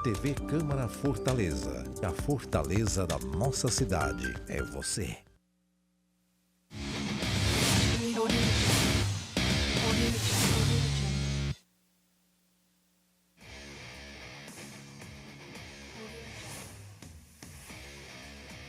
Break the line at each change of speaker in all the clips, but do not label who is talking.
TV Câmara Fortaleza. A fortaleza da nossa cidade é você.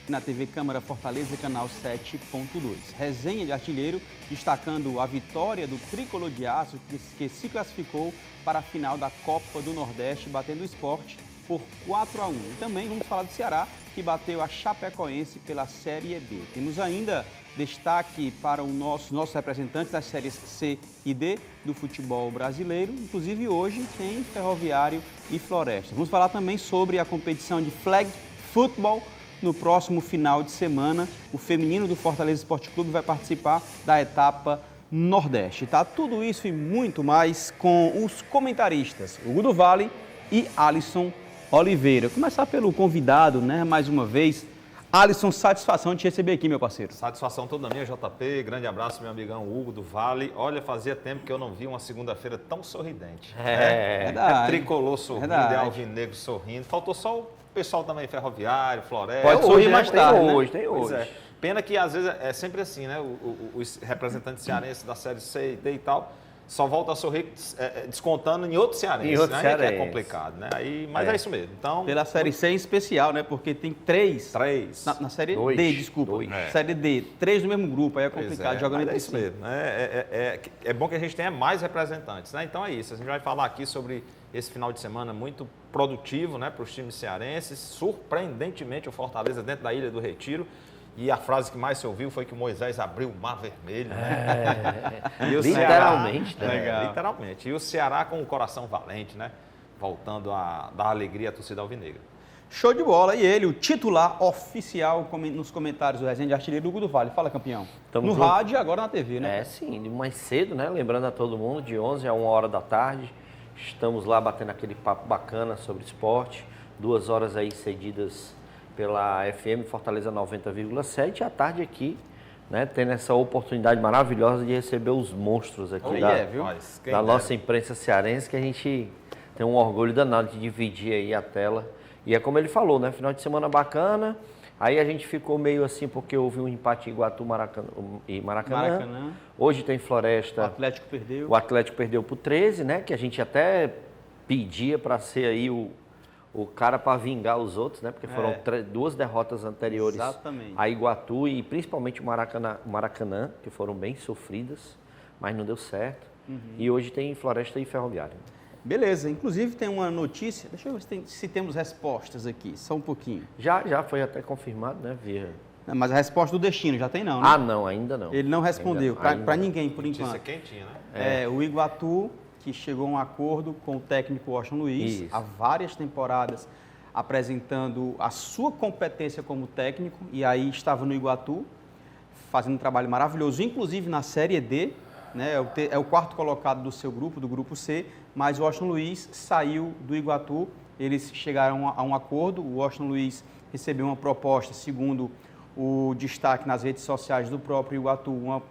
Na TV Câmara Fortaleza, canal 7.2. Resenha de artilheiro, destacando a vitória do Tricolor de Aço, que se classificou para a final da Copa do Nordeste, batendo o Sport por 4-1. E também vamos falar do Ceará, que bateu a Chapecoense pela Série B. Temos ainda destaque para os nossos representantes das séries C e D do futebol brasileiro. Inclusive hoje tem Ferroviário e Floresta. Vamos falar também sobre a competição de Flag Football. No próximo final de semana, o feminino do Fortaleza Esporte Clube vai participar da etapa Nordeste. Tá? Tudo isso e muito mais com os comentaristas Hugo do Vale e Alisson Oliveira. Começar pelo convidado, né? Mais uma vez. Alisson, satisfação de te receber aqui, meu parceiro.
Satisfação toda minha, JP. Grande abraço, meu amigão Hugo do Vale. Olha, fazia tempo que eu não vi uma segunda-feira tão sorridente.
Verdade.
Tricolor sorrindo,
Verdade.
alvinegro sorrindo. Faltou só o pessoal também, Ferroviário, Floresta.
Pode sorrir mais tarde, né?
Tem hoje.
É. Pena que às vezes é sempre assim, né? Os representantes cearenses da série C e D e tal, só volta a sorrir descontando em outro cearense, né? Que é complicado, né? Mas é isso mesmo. Então,
Pela Série C em especial, né? Porque tem três. Na Série D, desculpa. Série D, 3 no mesmo grupo, aí é complicado, jogando entre
isso mesmo. É bom que a gente tenha mais representantes, né? Então é isso. A gente vai falar aqui sobre esse final de semana muito produtivo, né, para os times cearenses. Surpreendentemente, o Fortaleza dentro da Ilha do Retiro. E a frase que mais se ouviu foi que Moisés abriu o Mar Vermelho. Né? E o
literalmente,
Ceará,
né?
Literalmente. E o Ceará com o coração valente, né? Voltando a dar alegria à torcida alvinegra.
Show de bola. E ele, o titular oficial nos comentários do Resenha de Artilheiro, Hugo do Vale. Fala, campeão.
Tamo
no
junto.
rádio e agora na TV, né?
Sim, mais cedo, né? Lembrando a todo mundo, de 11 a 1 hora da tarde. Estamos lá batendo aquele papo bacana sobre esporte. 2 horas aí cedidas pela FM Fortaleza 90,7. À tarde aqui, né? Tendo essa oportunidade maravilhosa de receber os monstros aqui da nossa imprensa cearense, que a gente tem um orgulho danado de dividir aí a tela. E é como ele falou, né? Final de semana bacana. Aí a gente ficou meio assim porque houve um empate em Iguatu e Maracanã. Hoje tem Floresta.
O Atlético perdeu.
O Atlético perdeu por 13, né? Que a gente até pedia para ser aí o cara para vingar os outros, né? Porque foram 2 derrotas anteriores a Iguatu e principalmente o Maracanã, que foram bem sofridas, mas não deu certo. E hoje tem Floresta e Ferroviário.
Beleza, inclusive tem uma notícia, deixa eu ver se temos respostas aqui, só um pouquinho.
Já foi até confirmado, né, via...
Mas a resposta do Destino já tem não, né?
Ah, não, ainda não.
Ele não respondeu, para ninguém, por enquanto.
Notícia quentinha, né?
O Iguatu, que chegou a um acordo com o técnico Washington Luiz, há várias temporadas apresentando a sua competência como técnico, e aí estava no Iguatu, fazendo um trabalho maravilhoso, inclusive na Série D, né? É o 4º colocado do seu grupo, do grupo C, mas o Washington Luiz saiu do Iguatu, eles chegaram a um acordo, o Washington Luiz recebeu uma proposta, segundo o destaque nas redes sociais do próprio Iguatu, uma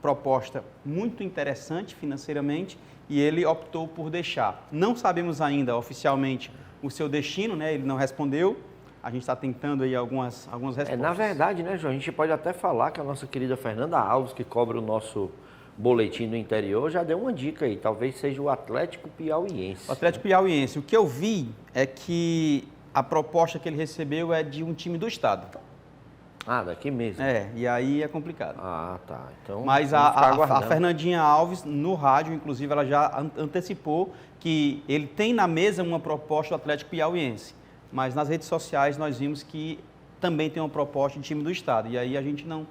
proposta muito interessante financeiramente, e ele optou por deixar. Não sabemos ainda oficialmente o seu destino, né? Ele não respondeu, a gente está tentando aí algumas respostas.
Na verdade, né, João, a gente pode até falar que a nossa querida Fernanda Alves, que cobra o nosso boletim do interior, já deu uma dica aí, talvez seja o Atlético Piauiense.
O Atlético Piauiense. O que eu vi é que a proposta que ele recebeu é de um time do estado.
Ah, daqui mesmo.
E aí é complicado.
Ah, tá. Então,
mas a Fernandinha Alves, no rádio, inclusive, ela já antecipou que ele tem na mesa uma proposta do Atlético Piauiense. Mas nas redes sociais nós vimos que também tem uma proposta de time do estado. E aí a gente não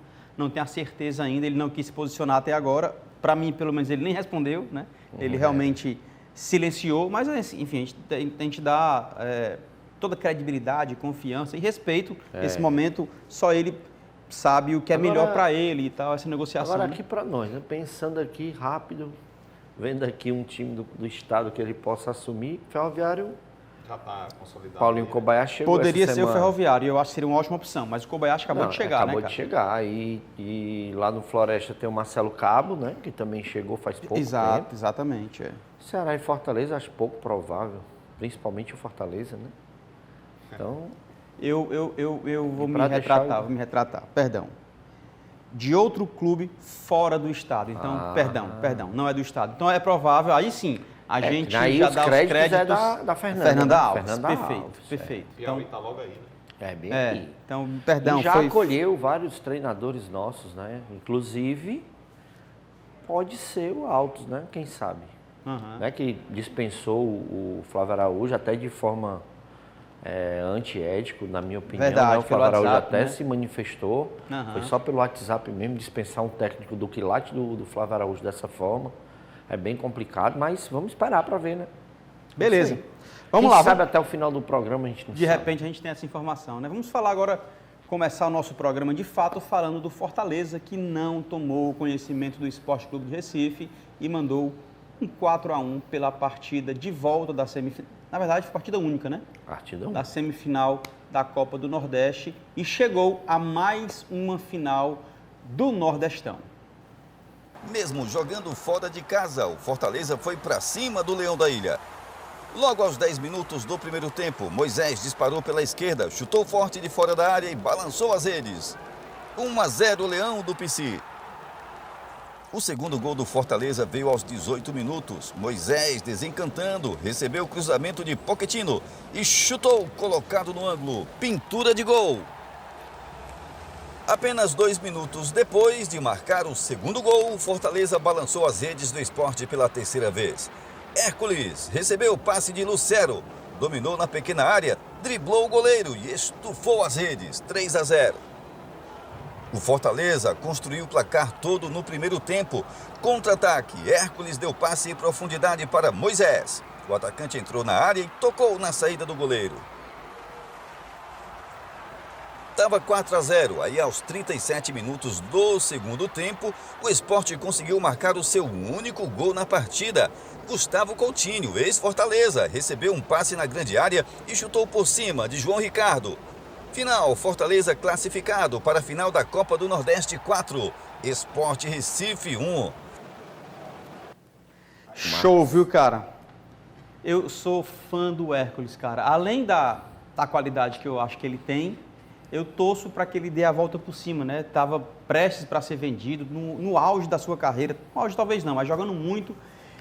tem a certeza ainda, ele não quis se posicionar até agora. Para mim, pelo menos, ele nem respondeu, né? Ele realmente silenciou, mas, enfim, a gente dá toda credibilidade, confiança e respeito. Nesse momento, só ele sabe o que é melhor para ele e tal, essa negociação.
Agora aqui para nós, né? Pensando aqui rápido, vendo aqui um time do estado que ele possa assumir, Ferroviário...
Já está consolidado.
Paulinho Kobayashi chegou
Poderia ser o Ferroviário, eu acho que seria uma ótima opção, mas o Kobayashi acabou de chegar,
acabou de chegar, e lá no Floresta tem o Marcelo Cabo, né, que também chegou faz pouco tempo.
Exatamente.
Ceará e Fortaleza, acho pouco provável, principalmente o Fortaleza, né? Então,
Eu vou me
pra deixar
retratar, perdão. De outro clube fora do estado. Então, perdão, não é do estado. Então é provável, aí sim, a gente já dá os créditos
da Fernanda
Alves.
Fernanda
Perfeito,
Alves,
perfeito.
Piauí está logo aí, né?
É bem aqui.
Então, perdão,
E já acolheu vários treinadores nossos, né? Inclusive, pode ser o Altos, né? Quem sabe? Né? Que dispensou o Flávio Araújo até de forma antiético, na minha opinião.
Verdade,
né? O Flávio Araújo
WhatsApp,
até
né?
se manifestou. Foi só pelo WhatsApp mesmo, dispensar um técnico do quilate do Flávio Araújo dessa forma. É bem complicado, mas vamos esperar para ver, né?
Beleza. Vamos lá.
Quem sabe até o final do programa a gente não
De
sabe.
repente a gente tem essa informação, né? Vamos falar agora, começar o nosso programa de fato falando do Fortaleza, que não tomou conhecimento do Esporte Clube de Recife e mandou um 4-1 pela partida de volta da semifinal. Na verdade, partida única, né?
Partida
Da semifinal da Copa do Nordeste e chegou a mais uma final do Nordestão.
Mesmo jogando fora de casa, o Fortaleza foi para cima do Leão da Ilha. Logo aos 10 minutos do primeiro tempo, Moisés disparou pela esquerda, chutou forte de fora da área e balançou as redes. 1-0 Leão do Pici. O segundo gol do Fortaleza veio aos 18 minutos. Moisés, desencantando, recebeu o cruzamento de Pochettino e chutou, colocado no ângulo. Pintura de gol. Apenas 2 minutos depois de marcar o segundo gol, o Fortaleza balançou as redes do Sport pela terceira vez. Hércules recebeu o passe de Lucero, dominou na pequena área, driblou o goleiro e estufou as redes, 3-0. O Fortaleza construiu o placar todo no primeiro tempo. Contra-ataque, Hércules deu passe em profundidade para Moisés. O atacante entrou na área e tocou na saída do goleiro. Estava 4-0, aí aos 37 minutos do segundo tempo, o Sport conseguiu marcar o seu único gol na partida. Gustavo Coutinho, ex-Fortaleza, recebeu um passe na grande área e chutou por cima de João Ricardo. Final, Fortaleza classificado para a final da Copa do Nordeste 4, Sport Recife 1.
Show, viu, cara? Eu sou fã do Hércules, cara. Além da qualidade que eu acho que ele tem, eu torço para que ele dê a volta por cima, né? Estava prestes para ser vendido, no auge da sua carreira. No auge talvez não, mas jogando muito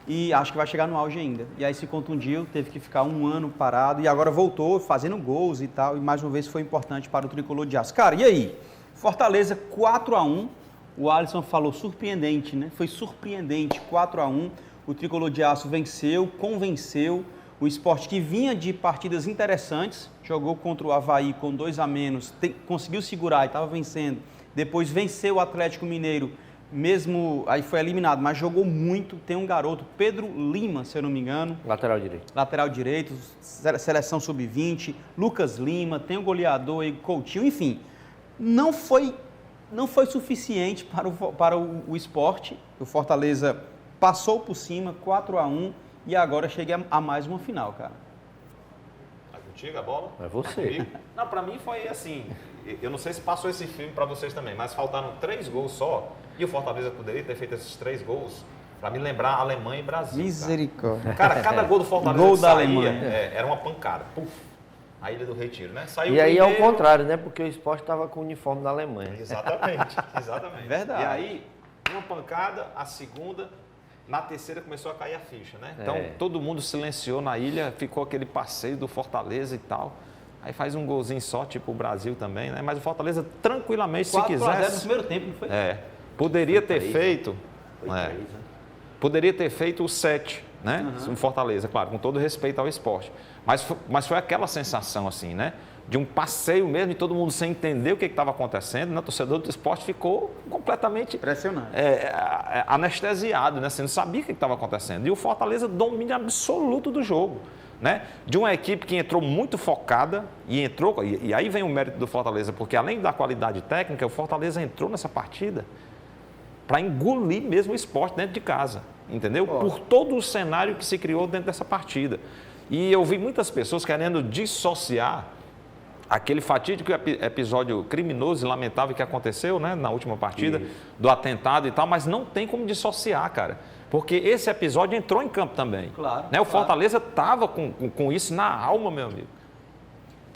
e acho que vai chegar no auge ainda. E aí se contundiu, teve que ficar 1 ano parado e agora voltou fazendo gols e tal. E mais uma vez foi importante para o Tricolor de Aço. Cara, e aí? Fortaleza 4-1. O Alisson falou surpreendente, né? Foi surpreendente, 4-1. O Tricolor de Aço venceu, convenceu. O Sport, que vinha de partidas interessantes, jogou contra o Avaí com 2 a menos, conseguiu segurar e estava vencendo. Depois venceu o Atlético Mineiro, mesmo aí foi eliminado, mas jogou muito. Tem um garoto, Pedro Lima, se eu não me engano.
Lateral direito.
Lateral direito, seleção sub-20. Lucas Lima, tem o goleador aí, Coutinho, enfim. Não foi suficiente para o Sport. O Fortaleza passou por cima, 4-1. E agora chega a mais uma final, cara.
Tá contigo a bola?
É você.
Tá comigo? Não, pra mim foi assim, eu não sei se passou esse filme pra vocês também, mas faltaram 3 gols só, e o Fortaleza poderia ter feito esses 3 gols pra me lembrar Alemanha e Brasil.
Misericórdia.
Cara, cada gol do Fortaleza
Gol
que
da
saía,
Alemanha.
era uma pancada. Puf, a Ilha do Retiro, né? Saiu
E aí é
primeiro...
o contrário, né? Porque o Sport estava com o uniforme da Alemanha.
Exatamente, exatamente.
Verdade.
E aí, uma pancada, a segunda... Na terceira começou a cair a ficha, né? Então, todo mundo silenciou na ilha, ficou aquele passeio do Fortaleza e tal. Aí faz um golzinho só, tipo o Brasil também, né? Mas o Fortaleza, tranquilamente, se
4-0 no
quisesse...
primeiro tempo, não foi?
Poderia ter feito...
Foi 3, né?
Poderia ter feito o 7, né? O Fortaleza, claro, com todo respeito ao esporte. Mas foi aquela sensação, assim, né? De um passeio mesmo, e todo mundo sem entender o que estava acontecendo, né? O torcedor do esporte ficou completamente
Impressionante.
anestesiado, né? Você não sabia o que estava acontecendo. E o Fortaleza domínio absoluto do jogo, né? De uma equipe que entrou muito focada e aí vem o mérito do Fortaleza, porque além da qualidade técnica, o Fortaleza entrou nessa partida para engolir mesmo o esporte dentro de casa, entendeu? Por todo o cenário que se criou dentro dessa partida. E eu vi muitas pessoas querendo dissociar aquele fatídico episódio criminoso e lamentável que aconteceu, né, na última partida, do atentado e tal, mas não tem como dissociar, cara. Porque esse episódio entrou em campo também.
Claro,
né? O Fortaleza estava com isso na alma, meu amigo.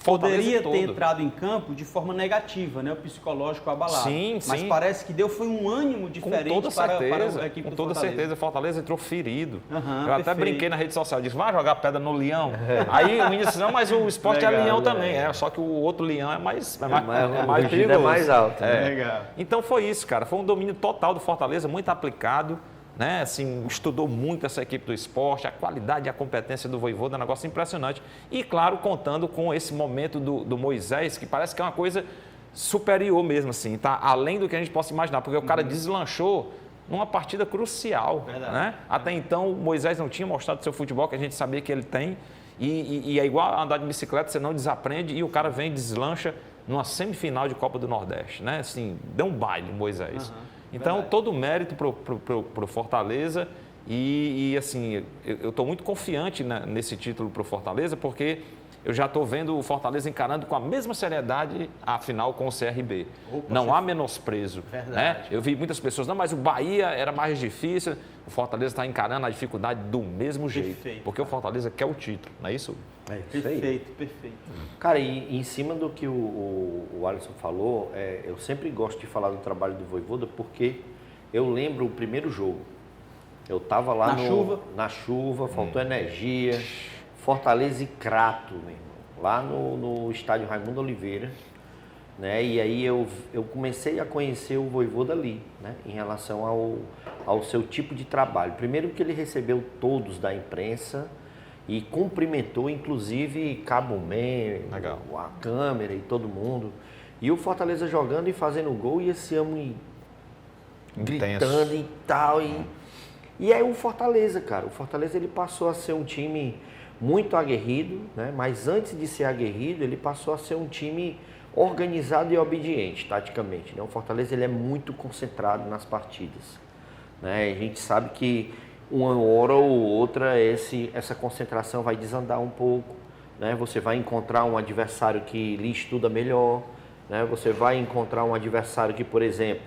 poderia ter
todo.
entrado em campo de forma negativa, né? O psicológico abalado.
Sim,
Mas
sim.
parece que foi um ânimo diferente para a equipe
com
do
toda
Fortaleza.
certeza. O Fortaleza entrou ferido.
Aham,
Eu até
perfeito.
brinquei na rede social, disse, vai jogar pedra no Leão. Aí o menino disse, não, mas o Sport é
Legal,
Leão
legal.
também. Só que o outro Leão é mais
o rugido
perigoso.
é mais alto.
É.
Legal.
Então foi isso, cara. Foi um domínio total do Fortaleza, muito aplicado. Né? Assim, estudou muito essa equipe do Sport, a qualidade e a competência do Vojvoda, é um negócio impressionante. E, claro, contando com esse momento do Moisés, que parece que é uma coisa superior mesmo, assim, tá? Além do que a gente possa imaginar, porque o cara deslanchou numa partida crucial. Né? Até então, o Moisés não tinha mostrado seu futebol, que a gente sabia que ele tem. E é igual a andar de bicicleta, você não desaprende e o cara vem e deslancha numa semifinal de Copa do Nordeste. Né? Assim, deu um baile, Moisés. Então,
verdade.
todo o mérito para o Fortaleza e assim, eu estou muito confiante nesse título para o Fortaleza, porque eu já estou vendo o Fortaleza encarando com a mesma seriedade a final com o CRB. Não há menosprezo.
Verdade.
Né? Eu vi muitas pessoas, não, mas o Bahia era mais difícil, o Fortaleza está encarando a dificuldade do mesmo jeito,
Perfeito.
porque o Fortaleza quer o título, não é isso?
É isso aí.
Perfeito.
Cara, e em cima do que o Alisson falou, eu sempre gosto de falar do trabalho do Vojvoda porque eu lembro o primeiro jogo. Eu estava lá na chuva, faltou energia, Fortaleza e Crato, meu irmão, lá no estádio Raimundo Oliveira. Né? E aí eu comecei a conhecer o Vojvoda ali, né? Em relação ao seu tipo de trabalho. Primeiro que ele recebeu todos da imprensa, e cumprimentou, inclusive, Cabo Man, a câmera e todo mundo. E o Fortaleza jogando e fazendo gol e esse amo gritando e tal. E aí o Fortaleza, cara. O Fortaleza ele passou a ser um time muito aguerrido, né? Mas antes de ser aguerrido, ele passou a ser um time organizado e obediente, taticamente. Né? O Fortaleza ele é muito concentrado nas partidas. Né? A gente sabe que uma hora ou outra essa concentração vai desandar um pouco, né? Você vai encontrar um adversário que lhe estuda melhor, né? Você vai encontrar um adversário que, por exemplo,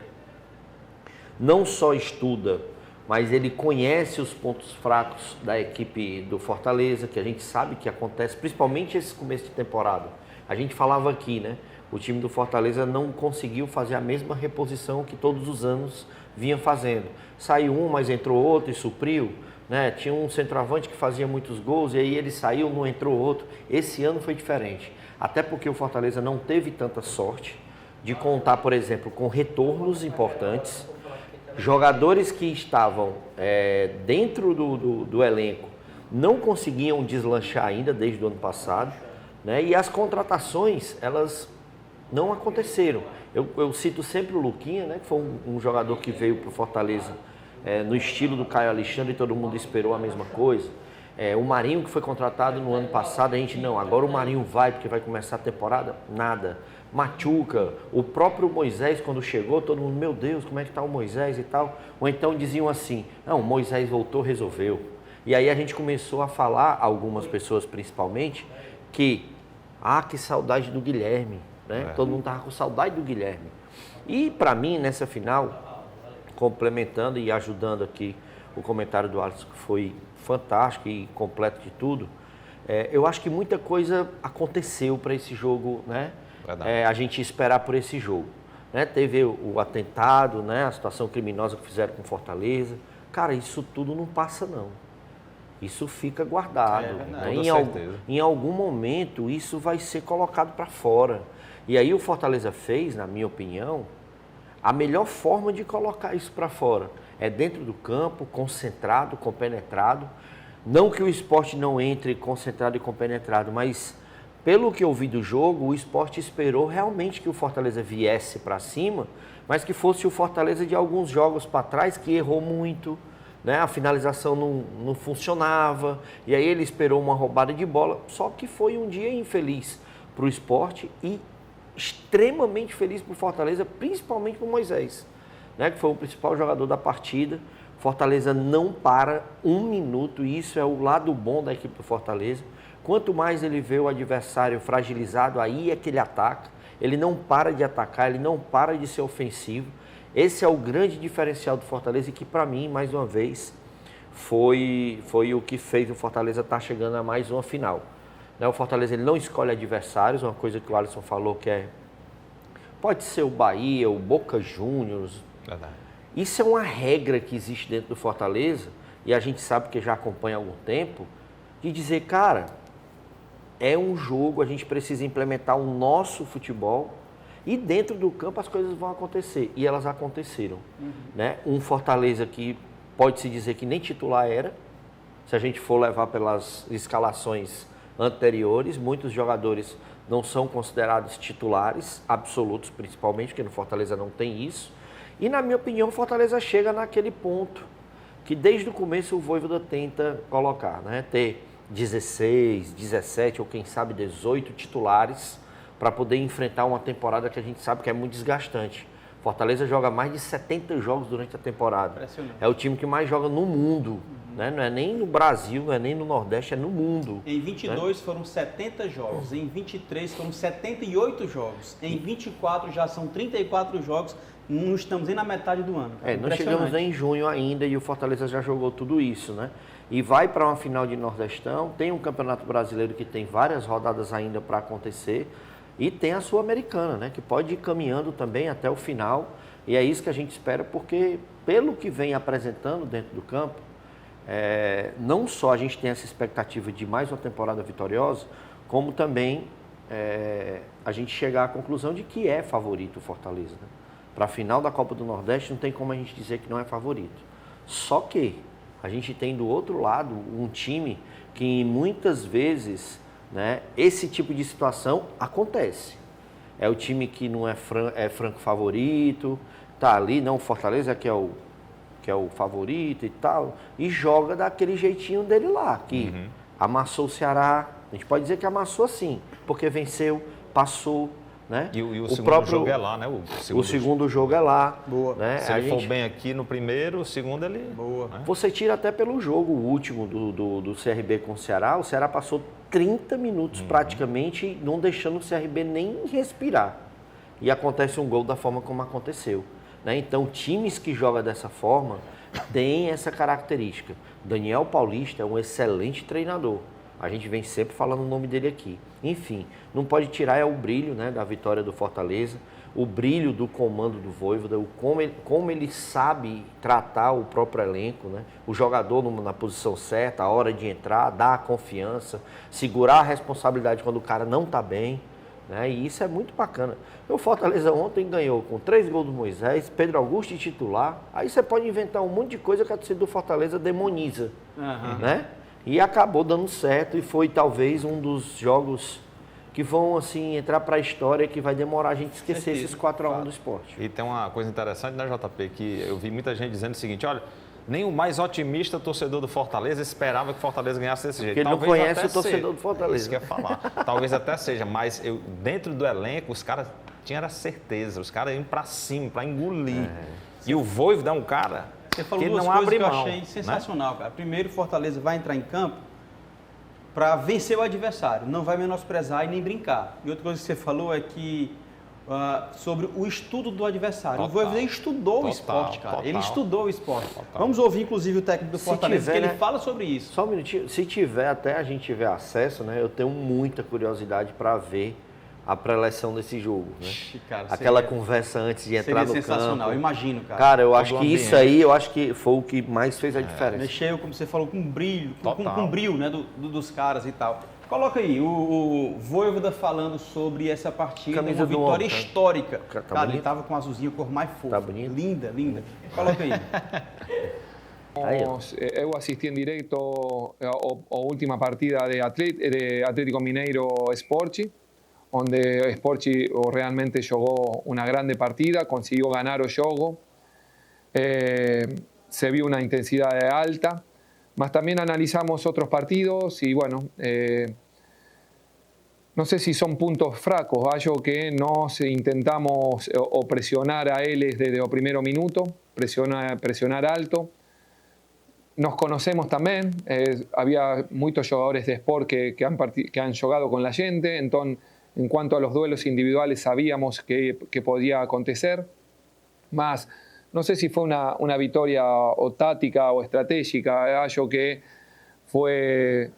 não só estuda, mas ele conhece os pontos fracos da equipe do Fortaleza, que a gente sabe que acontece, principalmente esse começo de temporada. A gente falava aqui, né? O time do Fortaleza não conseguiu fazer a mesma reposição que todos os anos vinha fazendo. Saiu um, mas entrou outro e supriu. Né? Tinha um centroavante que fazia muitos gols e aí ele saiu, não entrou outro. Esse ano foi diferente. Até porque o Fortaleza não teve tanta sorte de contar, por exemplo, com retornos importantes. Jogadores que estavam dentro do elenco não conseguiam deslanchar ainda desde o ano passado. Né? E as contratações, elas não aconteceram. Eu cito sempre o Luquinha, né, que foi um jogador que veio para o Fortaleza no estilo do Caio Alexandre e todo mundo esperou a mesma coisa. O Marinho, que foi contratado no ano passado, a gente não, agora o Marinho vai porque vai começar a temporada, nada. Machuca, o próprio Moisés quando chegou, todo mundo, meu Deus, como é que está o Moisés e tal. Ou então diziam assim, não, o Moisés voltou, resolveu. E aí a gente começou a falar, algumas pessoas principalmente, que saudade do Guilherme. Né? Todo mundo estava com saudade do Guilherme. E para mim, nessa final, complementando e ajudando aqui o comentário do Alisson, que foi fantástico e completo de tudo, eu acho que muita coisa aconteceu para esse jogo, né? A gente esperar por esse jogo. Né? Teve o atentado, né? A situação criminosa que fizeram com Fortaleza. Cara, isso tudo não passa não. Isso fica guardado. Né? Em algum momento isso vai ser colocado para fora. E aí o Fortaleza fez, na minha opinião, a melhor forma de colocar isso para fora. É dentro do campo, concentrado, compenetrado. Não que o Sport não entre concentrado e compenetrado, mas pelo que eu vi do jogo, o Sport esperou realmente que o Fortaleza viesse para cima, mas que fosse o Fortaleza de alguns jogos para trás, que errou muito, né? A finalização não funcionava, e aí ele esperou uma roubada de bola, só que foi um dia infeliz para o Sport e extremamente feliz para o Fortaleza, principalmente para o Moisés, né? Que foi o principal jogador da partida. Fortaleza não para um minuto, e isso é o lado bom da equipe do Fortaleza. Quanto mais ele vê o adversário fragilizado, aí é que ele ataca. Ele não para de atacar, ele não para de ser ofensivo. Esse é o grande diferencial do Fortaleza e que, para mim, mais uma vez, foi o que fez o Fortaleza estar chegando a mais uma final. Né? O Fortaleza ele não escolhe adversários, uma coisa que o Alisson falou que pode ser o Bahia, o Boca Juniors.
Verdade.
Isso é uma regra que existe dentro do Fortaleza, e a gente sabe que já acompanha há algum tempo, de dizer, cara, é um jogo, a gente precisa implementar o nosso futebol e dentro do campo as coisas vão acontecer. E elas aconteceram. Né? Um Fortaleza que pode-se dizer que nem titular era, se a gente for levar pelas escalações anteriores, muitos jogadores não são considerados titulares absolutos, principalmente, porque no Fortaleza não tem isso. E, na minha opinião, o Fortaleza chega naquele ponto que desde o começo o Vojvoda tenta colocar, né? Ter 16, 17 ou quem sabe 18 titulares para poder enfrentar uma temporada que a gente sabe que é muito desgastante. Fortaleza joga mais de 70 jogos durante a temporada. É o time que mais joga no mundo. Né? Não é nem no Brasil, não é nem no Nordeste, é no mundo.
Em 22 foram 70 jogos, em 23 foram 78 jogos, em 24 já são 34 jogos, não estamos nem na metade do ano.
Não chegamos nem em junho ainda e o Fortaleza já jogou tudo isso, né? E vai para uma final de Nordestão, tem um Campeonato Brasileiro que tem várias rodadas ainda para acontecer e tem a Sul-Americana, né? Que pode ir caminhando também até o final e é isso que a gente espera porque pelo que vem apresentando dentro do campo, não só a gente tem essa expectativa de mais uma temporada vitoriosa, como também a gente chegar à conclusão de que é favorito o Fortaleza. Né? Para a final da Copa do Nordeste não tem como a gente dizer que não é favorito. Só que a gente tem do outro lado um time que muitas vezes, né, esse tipo de situação acontece. É o time que não é franco favorito, tá ali, não, o Fortaleza que é o favorito e tal, e joga daquele jeitinho dele lá, que amassou o Ceará, a gente pode dizer que amassou assim, porque venceu, passou, né?
E o segundo jogo é lá, né?
O segundo jogo é lá.
Boa.
Né?
Se ele for bem aqui no primeiro, o segundo ele...
Boa.
Né?
Você tira até pelo jogo o último do CRB com o Ceará passou 30 minutos praticamente, não deixando o CRB nem respirar. E acontece um gol da forma como aconteceu. Né? Então, times que jogam dessa forma têm essa característica. Daniel Paulista é um excelente treinador. A gente vem sempre falando o nome dele aqui. Enfim, não pode tirar o brilho, né, da vitória do Fortaleza, o brilho do comando do Vojvoda, como ele sabe tratar o próprio elenco, né? O jogador na posição certa, a hora de entrar, dar a confiança, segurar a responsabilidade quando o cara não está bem. Né? E isso é muito bacana. O Fortaleza ontem ganhou com 3 gols do Moisés, Pedro Augusto titular. Aí você pode inventar um monte de coisa que a torcida do Fortaleza demoniza. Né? E acabou dando certo e foi talvez um dos jogos que vão assim entrar para a história, que vai demorar a gente esquecer esses 4-1 do Sport.
E tem uma coisa interessante, né, JP, que eu vi muita gente dizendo o seguinte, olha, nem o mais otimista torcedor do Fortaleza esperava que o Fortaleza ganhasse desse jeito.
Porque ele não conhece o torcedor do Fortaleza.
Isso que eu ia falar. Talvez até seja, mas dentro do elenco, os caras tinham a certeza, os caras iam para cima, para engolir. E o Vojvoda é um cara
Você falou
que
duas
não
coisas
abre
que eu
mão,
achei sensacional,
né?
cara. Primeiro, o Fortaleza vai entrar em campo para vencer o adversário, não vai menosprezar e nem brincar. E outra coisa que você falou é que sobre o estudo do adversário. O Vojvoda estudou o esporte, cara. Ele estudou o esporte. Vamos ouvir, inclusive, o técnico do Fortaleza, que ele fala sobre isso.
Só um minutinho. Se tiver, até a gente tiver acesso, né? Eu tenho muita curiosidade para ver a pré-eleção desse jogo, né?
Cara,
aquela conversa antes de entrar no campo.
Seria sensacional, imagino, cara.
Cara, eu acho que isso aí, eu acho que foi o que mais fez a diferença.
Mexeu, como você falou, com brilho, com brilho, né, dos caras e tal. Coloca aí, o Vojvoda falando sobre essa partida,
Camisa
uma vitória
ombro,
histórica.
Tá
Cara,
bonito?
ele tava com azulzinho, cor mais fofa.
Tá bonito?
Linda, linda. Coloca aí.
Eu assisti en directo a última partida de Atlético Mineiro Sport, onde Sport realmente jogó una grande partida, consiguió ganar o jogo, se vio una intensidad alta, mas también analizamos otros partidos y bueno, no sé si son puntos fracos, algo que nos intentamos o presionar a ellos desde el primer minuto, presionar alto. Nos conocemos también, había muchos jugadores de Sport que han jugado con la gente, entonces en cuanto a los duelos individuales sabíamos que podía acontecer, mas no sé si fue una victoria o táctica o estratégica, algo que fue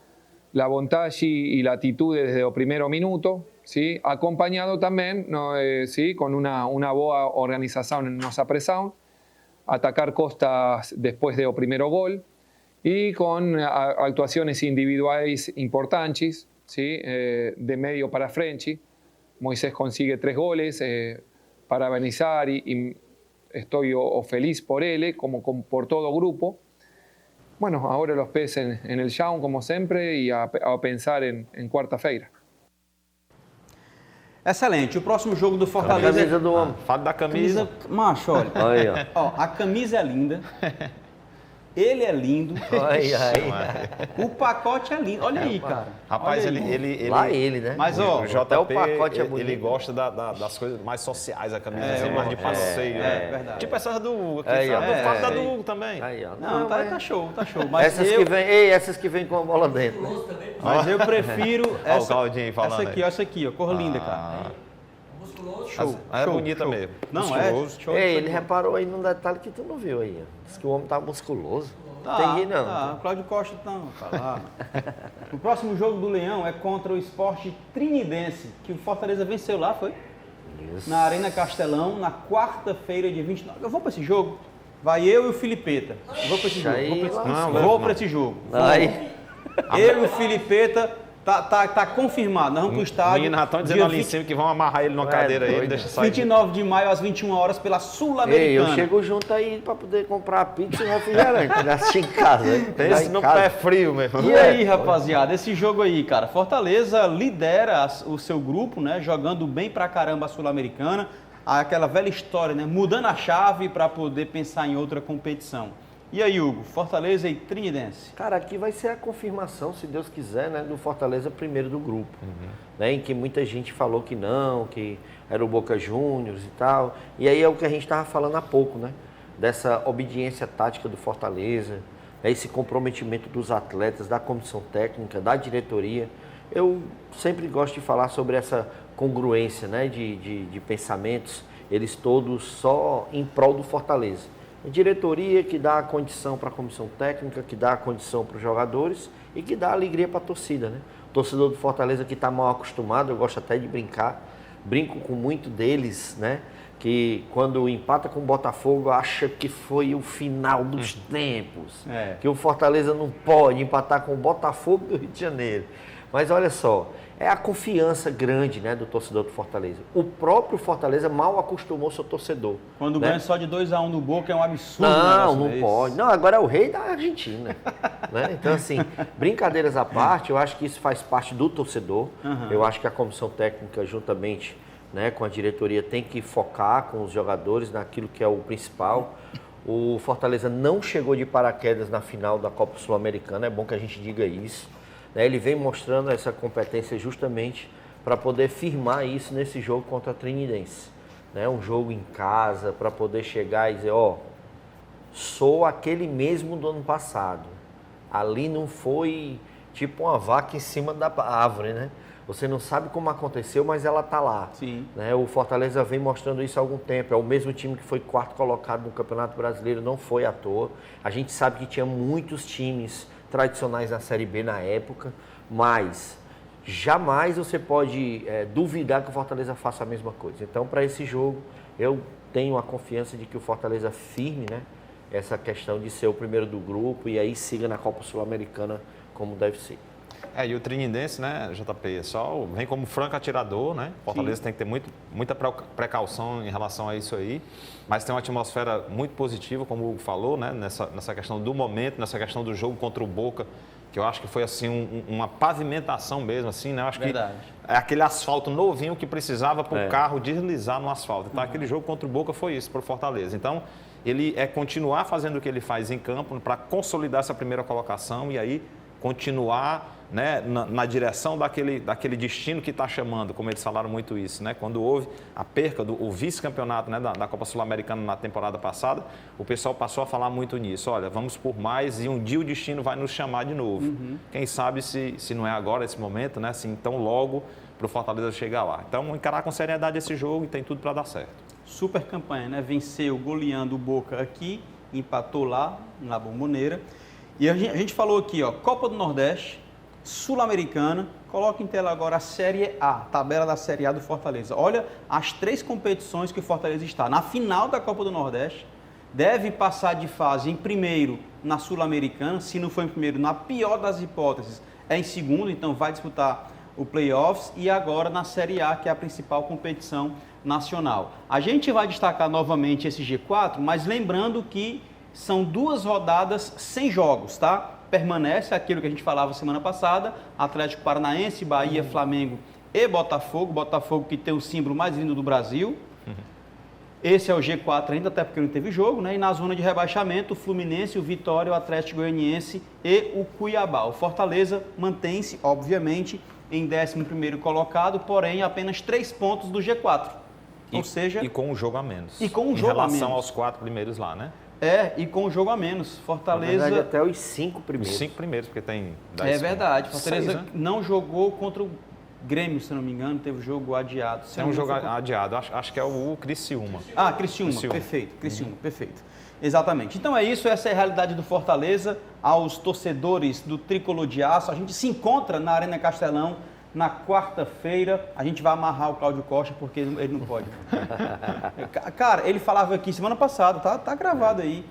la vontade y la atitude desde el primer minuto, ¿sí? Acompañado también, ¿no? ¿Sí? Con una boa organización en nuestra presión, atacar costas después del primer gol y con actuaciones individuales importantes, ¿sí? De medio para frente. Moisés consigue 3 goles, parabenizar y estoy feliz por él, como por todo grupo. Bueno, agora os pés en el chão, como sempre, e a pensar em quarta-feira.
Excelente. O próximo jogo do Fortaleza...
Camisa do homem.
Fala da camisa.
Macho, olha.
Aí, ó.
Ó, a camisa é linda. Ele é lindo.
Aí.
O pacote é lindo. Olha aí, cara.
Rapaz,
Olha aí.
ele
Lá ele, né?
Mas, ó,
o JP,
até o pacote é bonito.
ele gosta das coisas mais sociais, a camisa assim,
eu
mais de
gosto.
passeio.
É verdade.
Tipo essas do Hugo,
Aí, ó.
fala da do Hugo também.
Aí, ó.
Não, tá show, tá show. Mas
Essas que vêm com a bola dentro. Né?
Mas eu prefiro
Olha o Claudinho falando
essa aqui,
aí.
ó, essa aqui, ó, cor linda, cara. Show.
É bonita mesmo.
Não,
musculoso.
show.
Ei, ele reparou aí num detalhe que tu não viu aí. Ó. Diz que o homem tá musculoso. Não tem jeito, não.
Tá. O Cláudio Costa não, tá lá. O próximo jogo do Leão é contra o Sport Trinidense, que o Fortaleza venceu lá, foi?
Isso.
Na Arena Castelão, na quarta-feira, dia 29. Eu vou pra esse jogo. Vai eu e o Filipeta. Eu vou pra esse jogo.
Aí,
Vou pra esse jogo.
Aí.
Eu e o Filipeta, tá confirmado. Nós vamos pro estádio.
Menino já estão dizendo ali em cima que vão amarrar ele numa cadeira aí, deixa sair.
29 de maio, às 21 horas, pela
Ei, eu
Sul-Americana.
chego junto aí pra poder comprar pizza e refrigerante. Já assistir em casa.
Pense no pé frio mesmo.
E aí, rapaziada, esse jogo aí, cara, Fortaleza lidera o seu grupo, né, jogando bem pra caramba a Sul-Americana, aquela velha história, né, mudando a chave para poder pensar em outra competição. E aí, Hugo, Fortaleza e Trinidense?
Cara, aqui vai ser a confirmação, se Deus quiser, né, do Fortaleza primeiro do grupo. Né, em que muita gente falou que não, que era o Boca Juniors e tal. E aí é o que a gente estava falando há pouco, né? Dessa obediência tática do Fortaleza, né, esse comprometimento dos atletas, da comissão técnica, da diretoria. Eu sempre gosto de falar sobre essa congruência, né, de pensamentos, eles todos só em prol do Fortaleza. A diretoria que dá a condição para a comissão técnica, que dá a condição para os jogadores e que dá alegria para a torcida, né? O torcedor do Fortaleza que está mal acostumado, eu gosto até de brincar, brinco com muito deles, né? Que quando empata com o Botafogo acha que foi o final dos tempos, que o Fortaleza não pode empatar com o Botafogo do Rio de Janeiro. Mas olha só, é a confiança grande, né, do torcedor do Fortaleza. O próprio Fortaleza mal acostumou seu torcedor.
Quando
né?
ganha só de 2-1 no Boca é um absurdo.
Não pode. Não, agora é o rei da Argentina. Né? Então, assim, brincadeiras à parte, eu acho que isso faz parte do torcedor. Eu acho que a comissão técnica, juntamente, né, com a diretoria, tem que focar com os jogadores naquilo que é o principal. O Fortaleza não chegou de paraquedas na final da Copa Sul-Americana, é bom que a gente diga isso. Ele vem mostrando essa competência justamente para poder firmar isso nesse jogo contra a Trinidense. Um jogo em casa, para poder chegar e dizer, ó, sou aquele mesmo do ano passado. Ali não foi tipo uma vaca em cima da árvore, né? Você não sabe como aconteceu, mas ela está lá.
Sim.
O Fortaleza vem mostrando isso há algum tempo. É o mesmo time que foi quarto colocado no Campeonato Brasileiro, não foi à toa. A gente sabe que tinha muitos times tradicionais na Série B na época, mas jamais você pode duvidar que o Fortaleza faça a mesma coisa. Então, para esse jogo, eu tenho a confiança de que o Fortaleza firme, né, essa questão de ser o primeiro do grupo e aí siga na Copa Sul-Americana como deve ser.
E o Trinidense, né, JP, só vem como franco atirador, né? O Fortaleza tem que ter muita precaução em relação a isso aí, mas tem uma atmosfera muito positiva, como o Hugo falou, né, nessa questão do momento, nessa questão do jogo contra o Boca, que eu acho que foi assim uma pavimentação mesmo, assim, né? Eu acho
Verdade.
que é aquele asfalto novinho que precisava para o carro deslizar no asfalto. Então, aquele jogo contra o Boca foi isso para o Fortaleza. Então, ele continuar fazendo o que ele faz em campo para consolidar essa primeira colocação e aí continuar, né, na direção daquele destino que está chamando, como eles falaram muito isso, né? Quando houve a perca o vice-campeonato, né, da Copa Sul-Americana na temporada passada, o pessoal passou a falar muito nisso. Olha, vamos por mais e um dia o destino vai nos chamar de novo. Quem sabe se não é agora esse momento, né? Assim, tão logo para o Fortaleza chegar lá. Então, encarar com seriedade esse jogo e tem tudo para dar certo.
Super campanha, né? Venceu goleando o Boca aqui, empatou lá, na Bombonera. E a gente falou aqui, ó, Copa do Nordeste, Sul-Americana. Coloca em tela agora a Série A, tabela da Série A do Fortaleza. Olha as 3 competições que o Fortaleza está. Na final da Copa do Nordeste, deve passar de fase em primeiro na Sul-Americana. Se não for em primeiro, na pior das hipóteses, é em segundo, então vai disputar o playoffs. E agora na Série A, que é a principal competição nacional. A gente vai destacar novamente esse G4, mas lembrando que são 2 rodadas sem jogos, tá? Permanece aquilo que a gente falava semana passada, Atlético Paranaense, Bahia, Flamengo e Botafogo. Botafogo que tem o símbolo mais lindo do Brasil. Esse é o G4 ainda, até porque não teve jogo, né? E na zona de rebaixamento, o Fluminense, o Vitória, o Atlético Goianiense e o Cuiabá. O Fortaleza mantém-se, obviamente, em 11º colocado, porém apenas 3 pontos do G4. Ou seja...
E com um jogo a menos.
E com um jogo a menos.
Em relação aos 4 primeiros lá, né?
E com um jogo a menos. Fortaleza...
Na verdade, até os 5 primeiros.
Os 5 primeiros, porque tem 10
É verdade.
pontos.
Fortaleza
6, né?
não jogou contra o Grêmio, se não me engano, teve jogo adiado.
É um jogo adiado, acho que é o Criciúma.
Criciúma, perfeito, Criciúma, perfeito. Exatamente. Então é isso, essa é a realidade do Fortaleza. Aos torcedores do Tricolor de Aço, a gente se encontra na Arena Castelão na quarta-feira. A gente vai amarrar o Cláudio Costa, porque ele não pode. Cara, ele falava aqui semana passada, tá gravado aí.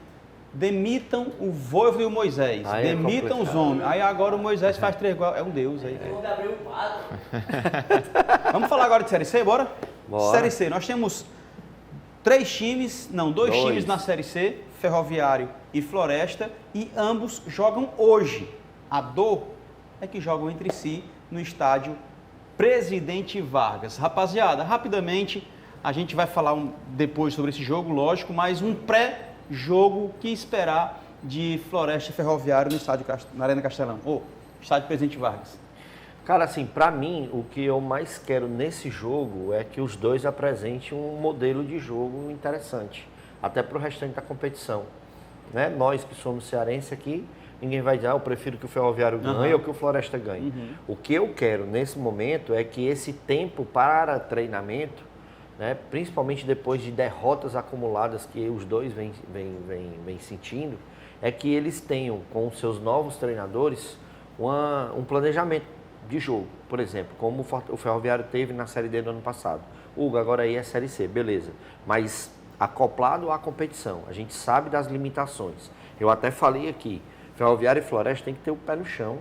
Demitam o Voivoda e o Moisés. Demitam os homens. Aí agora o Moisés faz 3 gols. É um deus aí. Vamos falar agora de Série C, bora? Série C. Nós temos 2 times na Série C, Ferroviário e Floresta, e ambos jogam hoje. A dor é que jogam entre si no estádio Presidente Vargas. Rapaziada, rapidamente, a gente vai falar depois sobre esse jogo, lógico, mas um pré-jogo que esperar de Floresta e Ferroviário no estádio, na Arena Castelão, estádio Presidente Vargas.
Cara, assim, pra mim, o que eu mais quero nesse jogo é que os dois apresentem um modelo de jogo interessante, até pro restante da competição. Né? Nós que somos cearenses aqui, ninguém vai dizer, eu prefiro que o Ferroviário ganhe ou que o Floresta ganhe. O que eu quero nesse momento é que esse tempo para treinamento, né, principalmente depois de derrotas acumuladas que os dois vêm sentindo, é que eles tenham com os seus novos treinadores um planejamento de jogo, por exemplo, como o Ferroviário teve na Série D do ano passado. Hugo, agora aí é Série C, beleza, mas acoplado à competição, a gente sabe das limitações. Eu até falei aqui, Ferroviário e Floresta tem que ter o pé no chão,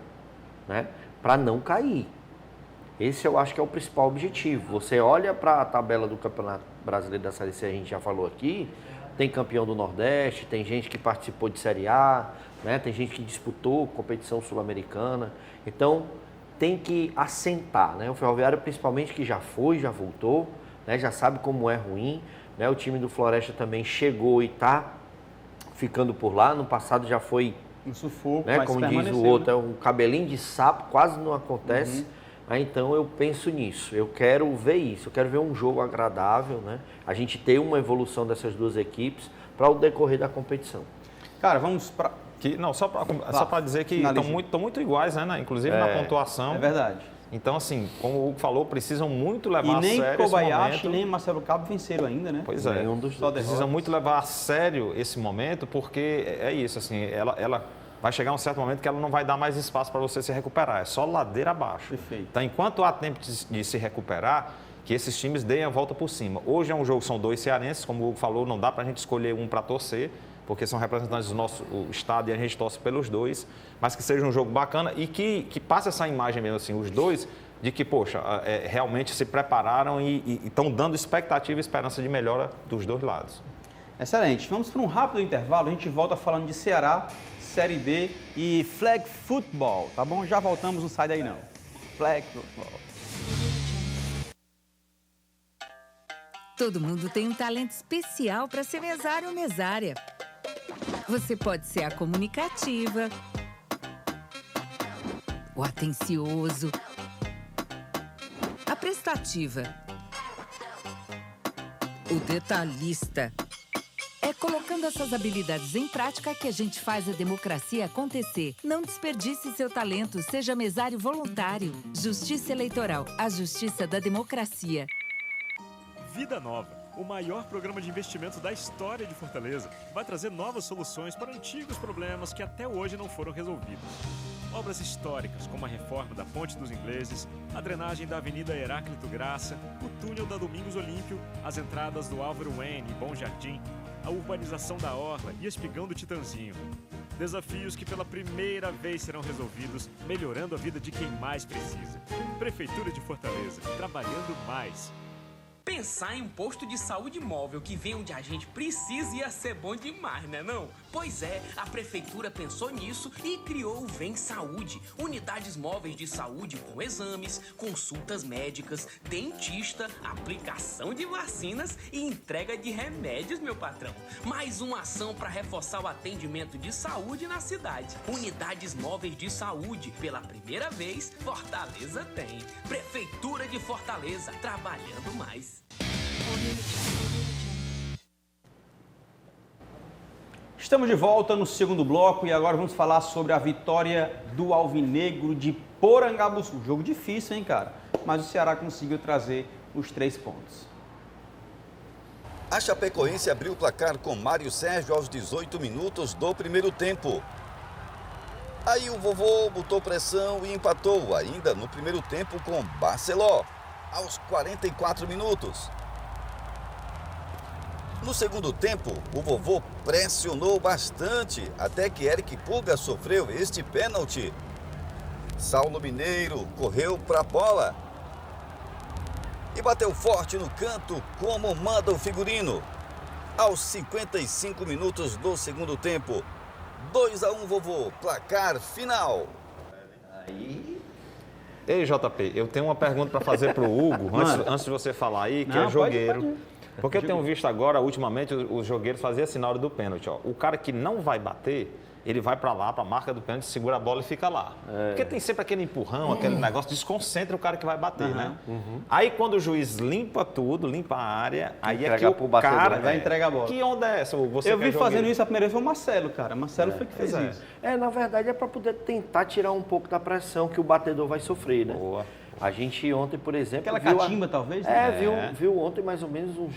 né, para não cair. Esse eu acho que é o principal objetivo. Você olha para a tabela do Campeonato Brasileiro da Série C, a gente já falou aqui, tem campeão do Nordeste, tem gente que participou de Série A, né, tem gente que disputou competição sul-americana, então tem que assentar, né? O Ferroviário principalmente que já foi, já voltou, né? Já sabe como é ruim, né? O time do Floresta também chegou e está ficando por lá, no passado já foi
um sufoco,
né? Como diz o outro, é um cabelinho de sapo, quase não acontece. Então eu penso nisso, eu quero ver isso, eu quero ver um jogo agradável, né? A gente ter uma evolução dessas duas equipes para o decorrer da competição.
Cara, vamos para...
Só para dizer que estão muito iguais, né? Inclusive na pontuação.
É verdade.
Então, assim, como o Hugo falou, precisam muito levar a sério esse momento.
E nem Kobayashi, nem Marcelo Cabo venceram ainda, né?
Pois é, precisam muito levar a sério esse momento, porque é isso, assim, ela vai chegar um certo momento que ela não vai dar mais espaço para você se recuperar, é só ladeira abaixo.
Perfeito.
Então, enquanto há tempo de se recuperar, que esses times deem a volta por cima. Hoje é um jogo, são 2 cearenses, como o Hugo falou, não dá para a gente escolher um para torcer, porque são representantes do nosso estado e a gente torce pelos 2, mas que seja um jogo bacana e que passe essa imagem mesmo, assim, os 2, de que, poxa, realmente se prepararam e estão dando expectativa e esperança de melhora dos 2 lados.
Excelente. Vamos para um rápido intervalo, a gente volta falando de Ceará, Série B e Flag Football, tá bom? Já voltamos, não sai daí não. Flag Football.
Todo mundo tem um talento especial para ser mesário ou mesária. Você pode ser a comunicativa, o atencioso, a prestativa, o detalhista. É colocando essas habilidades em prática que a gente faz a democracia acontecer. Não desperdice seu talento, seja mesário voluntário. Justiça Eleitoral, a justiça da democracia.
Vida Nova, o maior programa de investimento da história de Fortaleza, vai trazer novas soluções para antigos problemas que até hoje não foram resolvidos. Obras históricas, como a reforma da Ponte dos Ingleses, a drenagem da Avenida Heráclito Graça, o túnel da Domingos Olímpio, as entradas do Álvaro Wayne e Bom Jardim, a urbanização da Orla e Espigão do Titanzinho. Desafios que pela primeira vez serão resolvidos, melhorando a vida de quem mais precisa. Prefeitura de Fortaleza, trabalhando mais.
Pensar em um posto de saúde móvel que vem onde a gente precisa ia ser bom demais, né não? Pois é, a prefeitura pensou nisso e criou o Vem Saúde, unidades móveis de saúde com exames, consultas médicas, dentista, aplicação de vacinas e entrega de remédios, meu patrão. Mais uma ação para reforçar o atendimento de saúde na cidade. Unidades móveis de saúde, pela primeira vez, Fortaleza tem. Prefeitura de Fortaleza, trabalhando mais.
Estamos de volta no segundo bloco e agora vamos falar sobre a vitória do Alvinegro de Porangabuçu. Jogo difícil, hein, cara? Mas o Ceará conseguiu trazer os 3 pontos.
A Chapecoense abriu o placar com Mário Sérgio aos 18 minutos do primeiro tempo. Aí o vovô botou pressão e empatou ainda no primeiro tempo com Barceló, aos 44 minutos. No segundo tempo, o vovô pressionou bastante até que Eric Puga sofreu este pênalti. Saulo Mineiro correu para a bola e bateu forte no canto, como manda o figurino. Aos 55 minutos do segundo tempo, 2-1 vovô, placar final.
Ei, JP, eu tenho uma pergunta para fazer para o Hugo, antes de você falar aí, que é jogueiro. Porque eu tenho visto agora, ultimamente, os jogueiros faziam assim na hora do pênalti. Ó. O cara que não vai bater, ele vai para lá, para a marca do pênalti, segura a bola e fica lá. Porque tem sempre aquele empurrão, aquele negócio, desconcentra o cara que vai bater, né? Aí quando o juiz limpa tudo, limpa a área, aí é que o cara
vai entregar a bola.
Que onda é essa? Você
eu vi fazendo isso a primeira vez foi o Marcelo, cara. Marcelo foi que fez isso.
Na verdade é para poder tentar tirar um pouco da pressão que o batedor vai sofrer, né?
Boa.
A gente ontem, por exemplo...
Aquela catimba, talvez? Né?
Viu ontem mais ou menos uns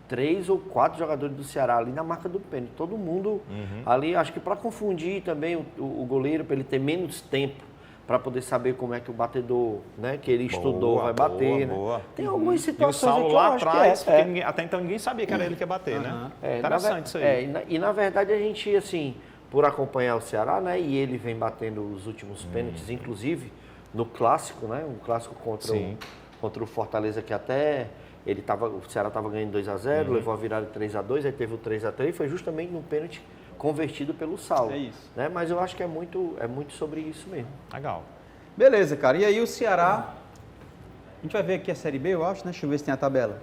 3 ou 4 jogadores do Ceará ali na marca do pênalti. Todo mundo ali, acho que para confundir também o goleiro, para ele ter menos tempo para poder saber como é que o batedor, né, que ele estudou, vai bater.
Boa.
Né? Tem algumas situações
e o Saulo
aqui,
lá atrás, porque até então ninguém sabia que era ele que ia bater, né? Interessante isso aí.
E na verdade a gente, assim, por acompanhar o Ceará, né, e ele vem batendo os últimos pênaltis, inclusive no clássico, né, um clássico contra o Fortaleza, que até o Ceará estava ganhando 2-0, levou a virada de 3-2, aí teve o 3-3, e foi justamente num pênalti convertido pelo Saulo.
É isso.
Né? Mas eu acho que é muito sobre isso mesmo.
Legal.
Beleza, cara. E aí o Ceará, a gente vai ver aqui a Série B, eu acho, né? Deixa eu ver se tem a tabela.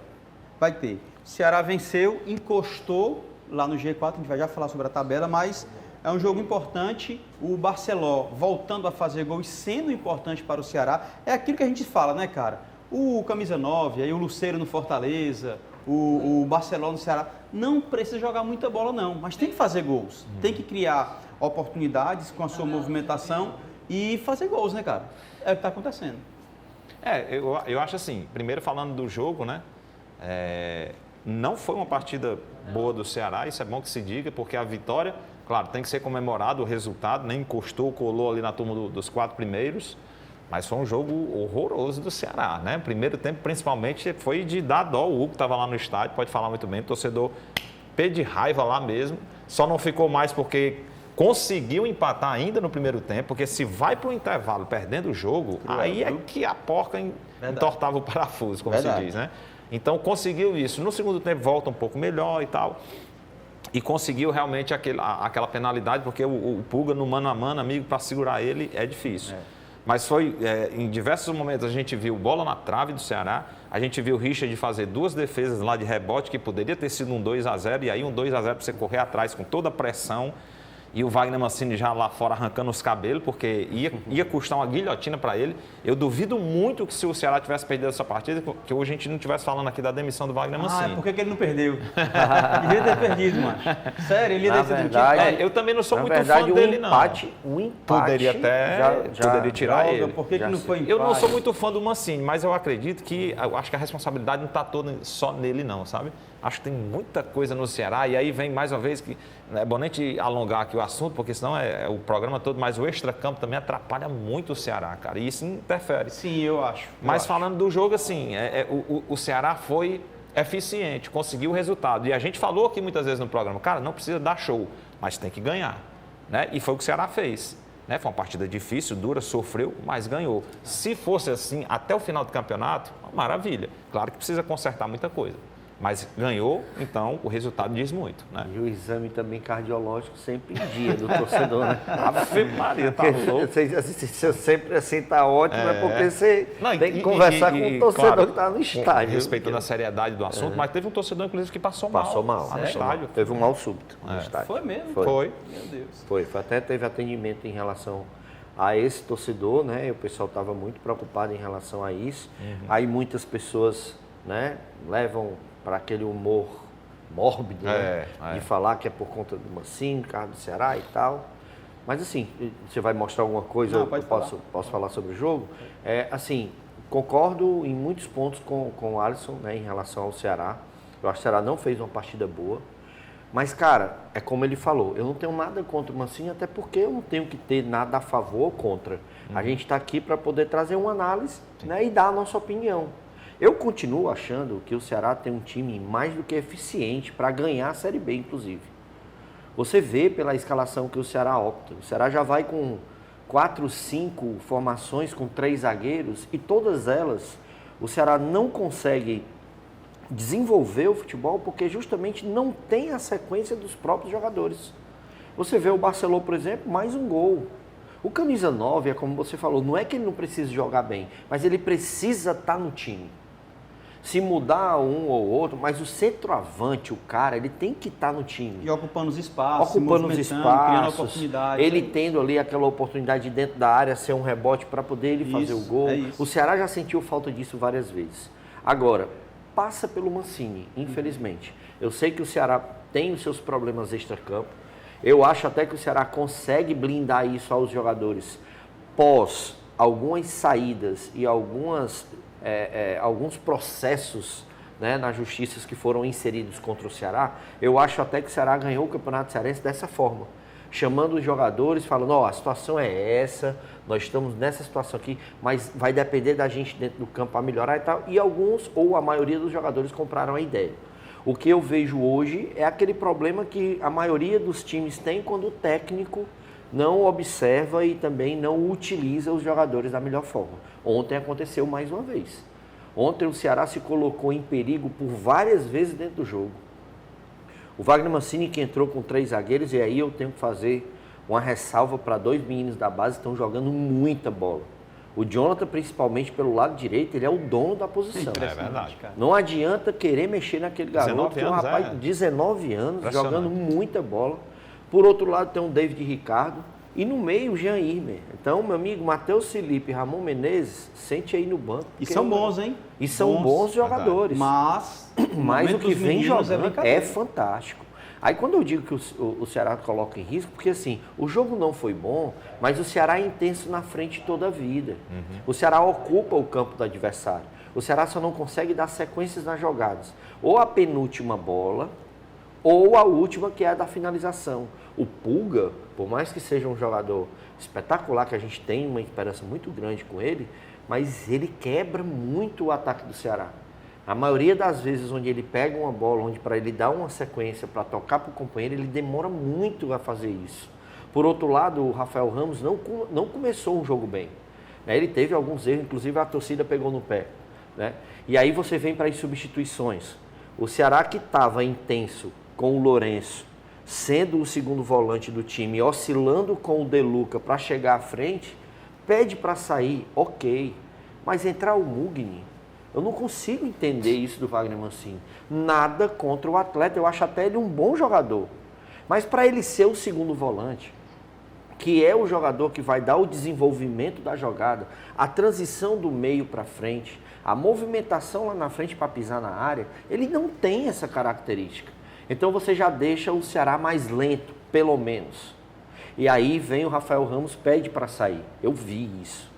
Vai ter. O Ceará venceu, encostou lá no G4, a gente vai já falar sobre a tabela, mas é um jogo importante. O Barceló voltando a fazer gols, sendo importante para o Ceará. É aquilo que a gente fala, né, cara? O Camisa 9, aí o Luceiro no Fortaleza, o Barceló no Ceará, não precisa jogar muita bola não, mas tem que fazer gols, tem que criar oportunidades com a sua movimentação e fazer gols, né, cara? É o que está acontecendo.
Eu acho assim, primeiro falando do jogo, né, não foi uma partida boa do Ceará, isso é bom que se diga, porque a vitória, claro, tem que ser comemorado o resultado, nem encostou, colou ali na turma dos 4 primeiros, mas foi um jogo horroroso do Ceará, né? Primeiro tempo, principalmente, foi de dar dó. O Hugo estava lá no estádio, pode falar muito bem, o torcedor pé de raiva lá mesmo. Só não ficou mais porque conseguiu empatar ainda no primeiro tempo, porque se vai para o intervalo perdendo o jogo, aí é que a porca entortava o parafuso, como se diz, né? Então, conseguiu isso. No segundo tempo, volta um pouco melhor e tal. E conseguiu realmente aquela penalidade, porque o Puga, no mano a mano, amigo, para segurar ele, é difícil. Mas foi, em diversos momentos, a gente viu bola na trave do Ceará, a gente viu o Richard fazer 2 defesas lá de rebote, que poderia ter sido um 2-0, e aí um 2-0 para você correr atrás com toda a pressão, e o Wagner Mancini já lá fora arrancando os cabelos, porque ia custar uma guilhotina para ele. Eu duvido muito que se o Ceará tivesse perdido essa partida, que hoje a gente não estivesse falando aqui da demissão do Wagner Mancini.
Por que ele não perdeu? Devia ter perdido, mano. Sério, ele ia ter
sido eu também não sou muito fã dele, não.
Um empate
poderia até poderia tirar ele.
Por que não foi empate?
Eu não sou muito fã do Mancini, mas eu acredito que, eu acho que a responsabilidade não está toda só nele, não, sabe? Acho que tem muita coisa no Ceará e aí vem mais uma vez que é bom nem te alongar aqui o assunto, porque senão é o programa todo, mas o extracampo também atrapalha muito o Ceará, cara, e isso interfere.
Sim, eu acho.
Mas falando do jogo, assim, o Ceará foi eficiente, conseguiu o resultado. E a gente falou aqui muitas vezes no programa, cara, não precisa dar show, mas tem que ganhar, né? E foi o que o Ceará fez. Né? Foi uma partida difícil, dura, sofreu, mas ganhou. Se fosse assim até o final do campeonato, maravilha. Claro que precisa consertar muita coisa. Mas ganhou, então o resultado diz muito. Né?
E o exame também cardiológico sempre em dia do torcedor, né?
Ave Maria, tá louco.
Você sempre assim tá ótimo, é porque você tem que conversar com o torcedor
claro,
que está no estádio.
Respeitando a seriedade do assunto, mas teve um torcedor, inclusive, que passou mal.
Passou mal.
Lá no estádio.
Teve um mal súbito no estádio.
Foi mesmo?
Foi.
Meu Deus.
Foi. Até teve atendimento em relação a esse torcedor, né? E o pessoal estava muito preocupado em relação a isso. Aí muitas pessoas, né, levam para aquele humor mórbido, né? De falar que é por conta do Mancini, carro do Ceará e tal. Mas assim, você vai mostrar alguma coisa?
Não,
eu posso falar sobre o jogo? Assim, concordo em muitos pontos com o Alisson, né, em relação ao Ceará. Eu acho que o Ceará não fez uma partida boa. Mas, cara, é como ele falou, eu não tenho nada contra o Mancini, até porque eu não tenho que ter nada a favor ou contra. A gente está aqui para poder trazer uma análise, né, e dar a nossa opinião. Eu continuo achando que o Ceará tem um time mais do que eficiente para ganhar a Série B, inclusive. Você vê pela escalação que o Ceará opta. O Ceará já vai com 4, 5 formações com 3 zagueiros e todas elas o Ceará não consegue desenvolver o futebol porque justamente não tem a sequência dos próprios jogadores. Você vê o Barcelona, por exemplo, mais um gol. O camisa 9, é como você falou, não é que ele não precisa jogar bem, mas ele precisa estar no time. Se mudar um ou outro, mas o centroavante, o cara, ele tem que estar no time.
E ocupando os espaços,
ocupando os espaços,
criando oportunidades.
Ele tendo ali aquela oportunidade de dentro da área ser um rebote para poder ele fazer o gol. O Ceará já sentiu falta disso várias vezes. Agora, passa pelo Mancini, infelizmente. Eu sei que o Ceará tem os seus problemas extracampo. Eu acho até que o Ceará consegue blindar isso aos jogadores pós algumas saídas e alguns processos, né, na justiça que foram inseridos contra o Ceará. Eu acho até que o Ceará ganhou o Campeonato Cearense dessa forma, chamando os jogadores, falando, a situação é essa, nós estamos nessa situação aqui, mas vai depender da gente dentro do campo para melhorar e tal. E alguns, ou a maioria dos jogadores compraram a ideia. O que eu vejo hoje é aquele problema que a maioria dos times tem quando o técnico não observa e também não utiliza os jogadores da melhor forma. Ontem aconteceu mais uma vez. Ontem o Ceará se colocou em perigo por várias vezes dentro do jogo. O Wagner Mancini que entrou com 3 zagueiros, e aí eu tenho que fazer uma ressalva para 2 meninos da base que estão jogando muita bola. O Jonathan, principalmente pelo lado direito, ele é o dono da posição.
É verdade, cara.
Não adianta querer mexer naquele garoto, que é um rapaz de 19 anos, jogando muita bola. Por outro lado, tem o David Ricardo. E no meio, o Jean Irmer. Então, meu amigo, Matheus Felipe e Ramon Menezes, sente aí no banco.
E são bons, hein?
E são bons jogadores.
Mas
o que vem jogando é fantástico. Aí, quando eu digo que o Ceará coloca em risco, porque assim, o jogo não foi bom, mas o Ceará é intenso na frente toda a vida. O Ceará ocupa o campo do adversário. O Ceará só não consegue dar sequências nas jogadas. Ou a penúltima bola, ou a última, que é a da finalização. O Pulga, por mais que seja um jogador espetacular, que a gente tem uma esperança muito grande com ele, mas ele quebra muito o ataque do Ceará. A maioria das vezes onde ele pega uma bola, onde para ele dar uma sequência para tocar para o companheiro, ele demora muito a fazer isso. Por outro lado, o Rafael Ramos não começou o jogo bem. Ele teve alguns erros, inclusive a torcida pegou no pé. Né? E aí você vem para as substituições. O Ceará, que estava intenso com o Lourenço, sendo o segundo volante do time, oscilando com o De Luca para chegar à frente, pede para sair, ok. Mas entrar o Mugni, eu não consigo entender isso do Wagner Mancini. Nada contra o atleta, eu acho até ele um bom jogador. Mas para ele ser o segundo volante, que é o jogador que vai dar o desenvolvimento da jogada, a transição do meio para frente, a movimentação lá na frente para pisar na área, ele não tem essa característica. Então você já deixa o Ceará mais lento, pelo menos. E aí vem o Rafael Ramos, pede para sair. Eu vi isso.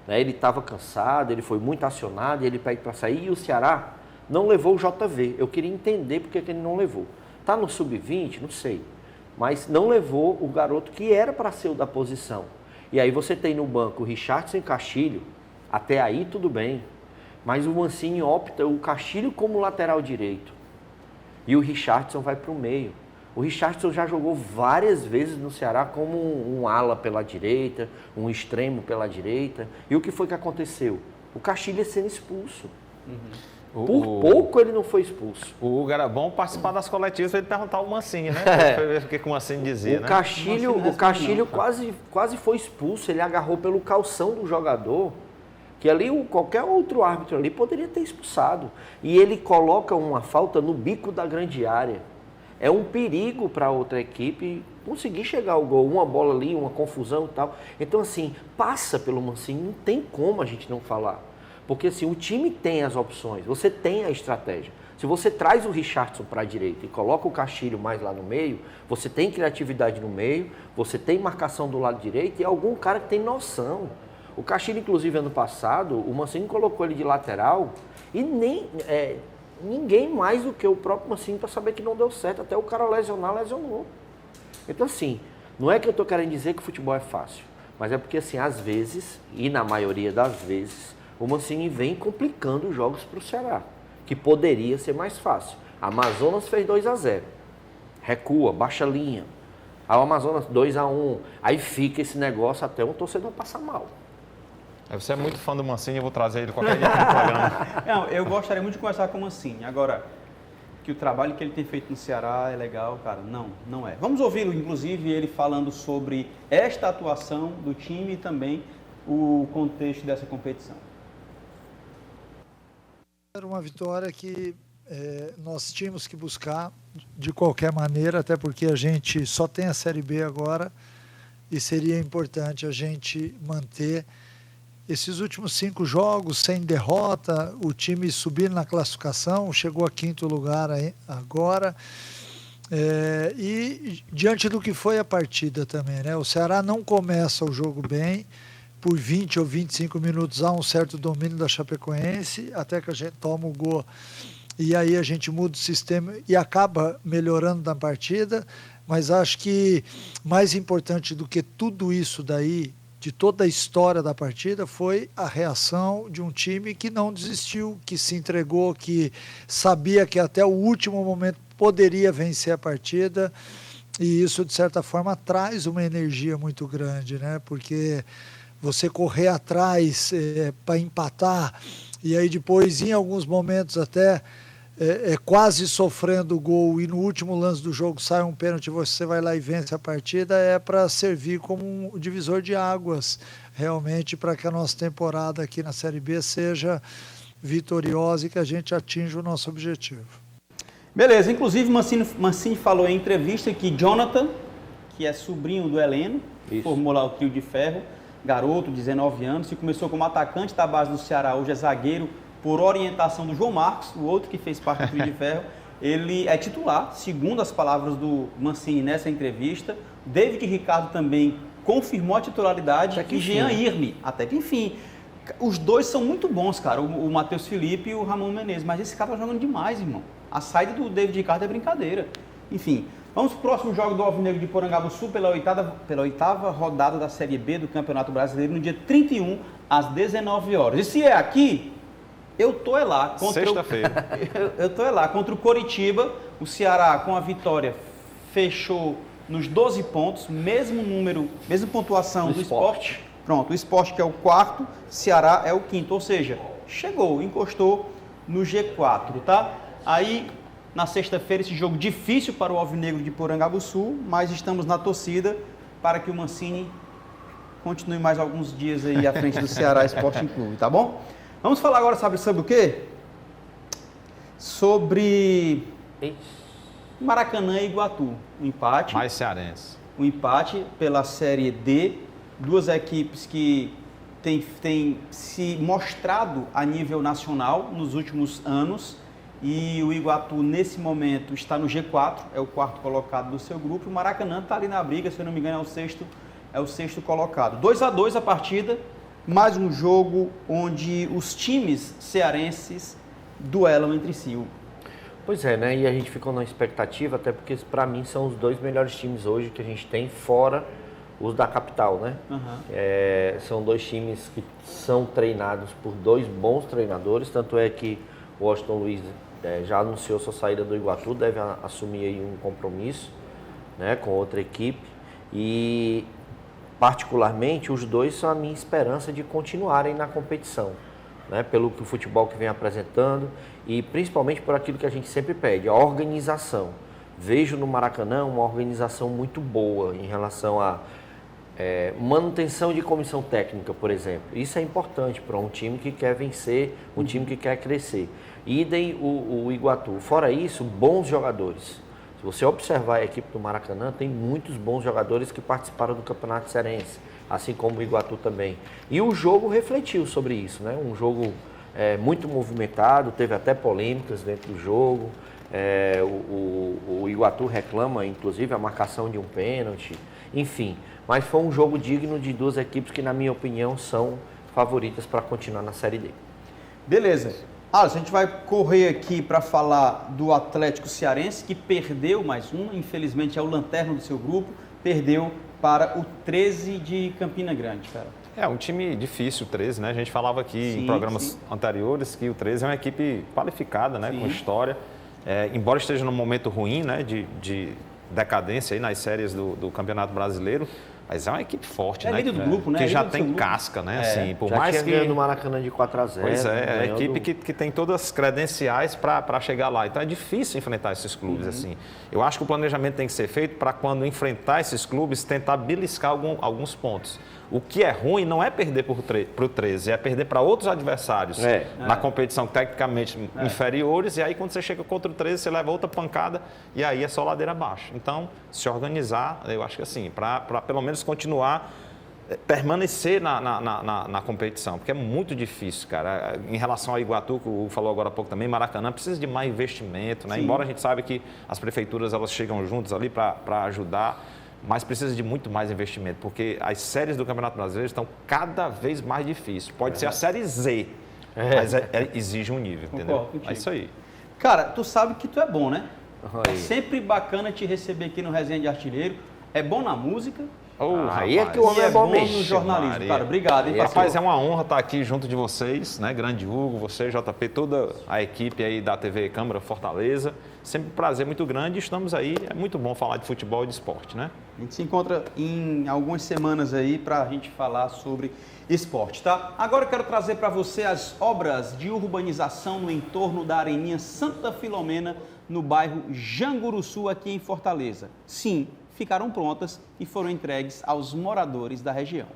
Ele estava cansado, ele foi muito acionado, ele pede para sair e o Ceará Não levou o JV. Eu queria entender por que ele não levou. Tá no sub-20? Não sei. Mas não levou o garoto que era para ser o da posição. E aí você tem no banco o Richardson e Castilho. Até aí tudo bem. Mas o Mancini opta o Castilho como lateral direito. E o Richardson vai para o meio. O Richardson já jogou várias vezes no Ceará como um ala pela direita, um extremo pela direita. E o que foi que aconteceu? O Castilho ia sendo expulso. Por pouco ele não foi expulso.
O Hugo era bom participar das coletivas para ele perguntar ao Mancini, né? O que o Mancini dizia, né?
O Castilho quase foi expulso. Ele agarrou pelo calção do jogador, que ali qualquer outro árbitro ali poderia ter expulsado. E ele coloca uma falta no bico da grande área. É um perigo para outra equipe conseguir chegar ao gol. Uma bola ali, uma confusão e tal. Então, assim, passa pelo Mancini, não tem como a gente não falar. Porque, assim, o time tem as opções, você tem a estratégia. Se você traz o Richardson para a direita e coloca o Castilho mais lá no meio, você tem criatividade no meio, você tem marcação do lado direito e algum cara que tem noção. O Castilho, inclusive, ano passado, o Mancini colocou ele de lateral e ninguém mais do que o próprio Mancini para saber que não deu certo. Até o cara lesionou. Então, assim, não é que eu estou querendo dizer que o futebol é fácil, mas é porque, assim, às vezes, e na maioria das vezes, o Mancini vem complicando os jogos para o Ceará, que poderia ser mais fácil. A Amazonas fez 2-0, recua, baixa a linha. A Amazonas 2-1, aí fica esse negócio até um torcedor passar mal.
Você é muito fã do Mancini, eu vou trazer ele qualquer dia no programa.
Não, eu gostaria muito de conversar com o Mancini. Agora, que o trabalho que ele tem feito no Ceará é legal, cara, não é. Vamos ouvi-lo, inclusive, ele falando sobre esta atuação do time e também o contexto dessa competição.
Era uma vitória que nós tínhamos que buscar de qualquer maneira, até porque a gente só tem a Série B agora e seria importante a gente manter esses últimos 5 jogos sem derrota, o time subir na classificação, chegou a 5º lugar agora. E diante do que foi a partida também, né? O Ceará não começa o jogo bem, por 20 ou 25 minutos há um certo domínio da Chapecoense, até que a gente toma o gol e aí a gente muda o sistema e acaba melhorando na partida, mas acho que mais importante do que tudo isso daí, de toda a história da partida, foi a reação de um time que não desistiu, que se entregou, que sabia que até o último momento poderia vencer a partida, e isso, de certa forma, traz uma energia muito grande, né? Porque você correr atrás para empatar, e aí depois, em alguns momentos, até quase sofrendo o gol, e no último lance do jogo sai um pênalti, você vai lá e vence a partida, é para servir como um divisor de águas, realmente, para que a nossa temporada aqui na Série B seja vitoriosa e que a gente atinja o nosso objetivo.
Beleza, inclusive Mancini falou em entrevista que Jonathan, que é sobrinho do Heleno, formou lá o trio de ferro, garoto, 19 anos, que começou como atacante da base do Ceará, hoje é zagueiro, por orientação do João Marcos, o outro que fez parte do trio de ferro. Ele é titular, segundo as palavras do Mancini nessa entrevista. David Ricardo também confirmou a titularidade e Jean Irme, até que enfim. Os dois são muito bons, cara, o Matheus Felipe e o Ramon Menezes, mas esse cara tá jogando demais, irmão. A saída do David Ricardo é brincadeira. Enfim, vamos para o próximo jogo do Alvinegro de Porangabuçu pela oitava rodada da Série B do Campeonato Brasileiro, no dia 31, às 19 horas. E se é aqui, eu tô lá.
Sexta-feira.
Eu tô lá contra o Coritiba. O Ceará, com a vitória, fechou nos 12 pontos, mesmo número, mesma pontuação do Sport. Pronto, o Sport que é o 4º, Ceará é o 5º, ou seja, chegou, encostou no G4, tá? Aí, na sexta-feira, esse jogo difícil para o Alvinegro de Porangabuçu, mas estamos na torcida para que o Mancini continue mais alguns dias aí à frente do Ceará Sporting Clube, tá bom? Vamos falar agora, sabe o quê? Sobre Maracanã e Iguatu, um empate.
Mais cearense.
Um empate pela Série D, duas equipes que têm se mostrado a nível nacional nos últimos anos, e o Iguatu, nesse momento, está no G4, é o 4º colocado do seu grupo, e o Maracanã está ali na briga, se eu não me engano, é o sexto colocado. 2-2 a partida, mais um jogo onde os times cearenses duelam entre si.
Pois é, né? E a gente ficou na expectativa, até porque para mim são os 2 melhores times hoje que a gente tem, fora os da capital, né? São 2 times que são treinados por 2 bons treinadores, tanto é que o Washington Luiz já anunciou sua saída do Iguatu, deve assumir aí um compromisso, né, com outra equipe, e particularmente os 2 são a minha esperança de continuarem na competição, né, pelo que o futebol que vem apresentando e principalmente por aquilo que a gente sempre pede, a organização. Vejo no Maracanã uma organização muito boa em relação a manutenção de comissão técnica, por exemplo. Isso é importante para um time que quer vencer, um time que quer crescer. Idem o Iguatu. Fora isso, bons jogadores. Se você observar a equipe do Maracanã, tem muitos bons jogadores que participaram do Campeonato Cearense, assim como o Iguatu também. E o jogo refletiu sobre isso, né? Um jogo muito movimentado, teve até polêmicas dentro do jogo. O Iguatu reclama, inclusive, a marcação de um pênalti. Enfim, mas foi um jogo digno de 2 equipes que, na minha opinião, são favoritas para continuar na Série D.
Beleza. Alisson, a gente vai correr aqui para falar do Atlético Cearense, que perdeu mais um, infelizmente é o lanterna do seu grupo, perdeu para o 13 de Campina Grande, cara.
É um time difícil, o 13, né? A gente falava aqui em programas anteriores que o 13 é uma equipe qualificada, né? Com história. Embora esteja num momento ruim, né? De decadência aí nas séries do Campeonato Brasileiro, mas é uma equipe forte, né?
Líder do grupo, né?
Que já tem casca, né? Assim, por
já
mais
tinha
que
ganho no Maracanã de 4-0.
Pois é a equipe que tem todas as credenciais para chegar lá. Então é difícil enfrentar esses clubes, assim. Eu acho que o planejamento tem que ser feito para quando enfrentar esses clubes, tentar beliscar alguns pontos. O que é ruim não é perder para o 13, é perder para outros adversários na competição tecnicamente inferiores, e aí quando você chega contra o 13, você leva outra pancada e aí é só ladeira abaixo. Então, se organizar, eu acho que assim, para pelo menos continuar, permanecer na competição, porque é muito difícil, cara. Em relação ao Iguatu, que o falou agora há pouco também, Maracanã precisa de mais investimento, né? Embora a gente saiba que as prefeituras elas chegam juntas ali para ajudar, mas precisa de muito mais investimento, porque as séries do Campeonato Brasileiro estão cada vez mais difíceis. Pode ser a Série Z, mas exige um nível, entendeu? É isso aí.
Cara, tu sabe que tu é bom, né? É sempre bacana te receber aqui no Resenha de Artilheiro. É bom na música.
Aí é que o homem é bom mesmo.
No jornalismo, Maria. Cara. Obrigado, hein,
rapaz, é uma honra estar aqui junto de vocês, né? Grande Hugo, você, JP, toda a equipe aí da TV Câmara Fortaleza. Sempre um prazer muito grande. Estamos aí, é muito bom falar de futebol e de esporte, né?
A gente se encontra em algumas semanas aí para a gente falar sobre esporte, tá? Agora eu quero trazer para você as obras de urbanização no entorno da Areninha Santa Filomena, no bairro Janguruçu, aqui em Fortaleza. Sim, ficaram prontas e foram entregues aos moradores da região.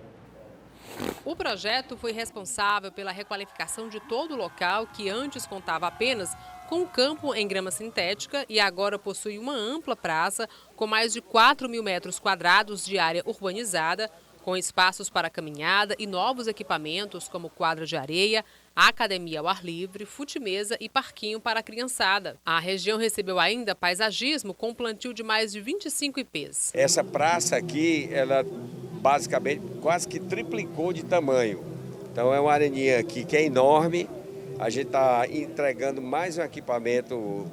O projeto foi responsável pela requalificação de todo o local, que antes contava apenas com um campo em grama sintética e agora possui uma ampla praça com mais de 4.000 metros quadrados de área urbanizada, com espaços para caminhada e novos equipamentos como quadra de areia, academia ao ar livre, fute-mesa e parquinho para a criançada. A região recebeu ainda paisagismo com plantio de mais de 25 ipês.
Essa praça aqui, ela basicamente quase que triplicou de tamanho. Então é uma areninha aqui que é enorme. A gente está entregando mais um equipamento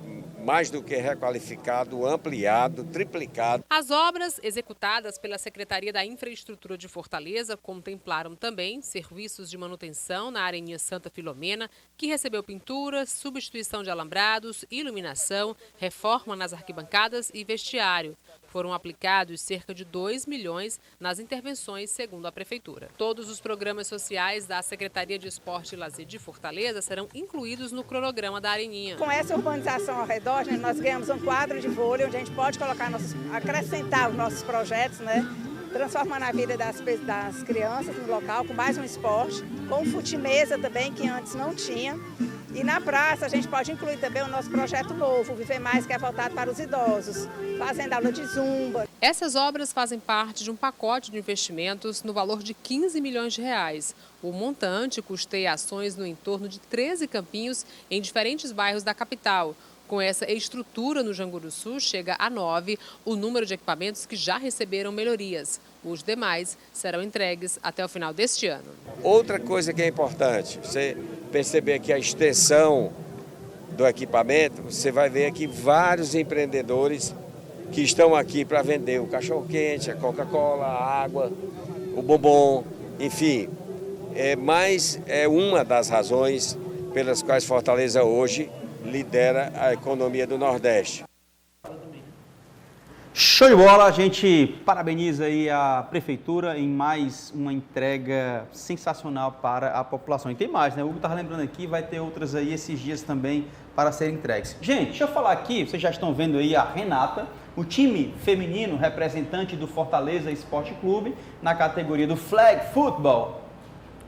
mais do que requalificado, ampliado, triplicado.
As obras executadas pela Secretaria da Infraestrutura de Fortaleza contemplaram também serviços de manutenção na Areninha Santa Filomena, que recebeu pinturas, substituição de alambrados, iluminação, reforma nas arquibancadas e vestiário. Foram aplicados cerca de 2 milhões nas intervenções, segundo a Prefeitura. Todos os programas sociais da Secretaria de Esporte e Lazer de Fortaleza serão incluídos no cronograma da Areninha.
Com essa urbanização ao redor, nós ganhamos um quadro de vôlei onde a gente pode colocar acrescentar os nossos projetos, né? Transformando a vida das crianças no local com mais um esporte, com fute-mesa também, que antes não tinha. E na praça a gente pode incluir também o nosso projeto novo, o Viver Mais, que é voltado para os idosos, fazendo aula de zumba.
Essas obras fazem parte de um pacote de investimentos no valor de 15 milhões de reais. O montante custeia ações no entorno de 13 campinhos em diferentes bairros da capital. Com essa estrutura no Janguruçu, chega a 9 o número de equipamentos que já receberam melhorias. Os demais serão entregues até o final deste ano.
Outra coisa que é importante, você perceber que a extensão do equipamento, você vai ver aqui vários empreendedores que estão aqui para vender o cachorro-quente, a Coca-Cola, a água, o bombom, enfim. Mas é uma das razões pelas quais Fortaleza hoje lidera a economia do Nordeste.
Show de bola, a gente parabeniza aí a Prefeitura em mais uma entrega sensacional para a população. E tem mais, né? O Hugo estava lembrando aqui, vai ter outras aí esses dias também para serem entregues. Gente, deixa eu falar aqui, vocês já estão vendo aí a Renata, o time feminino representante do Fortaleza Esporte Clube na categoria do Flag Football.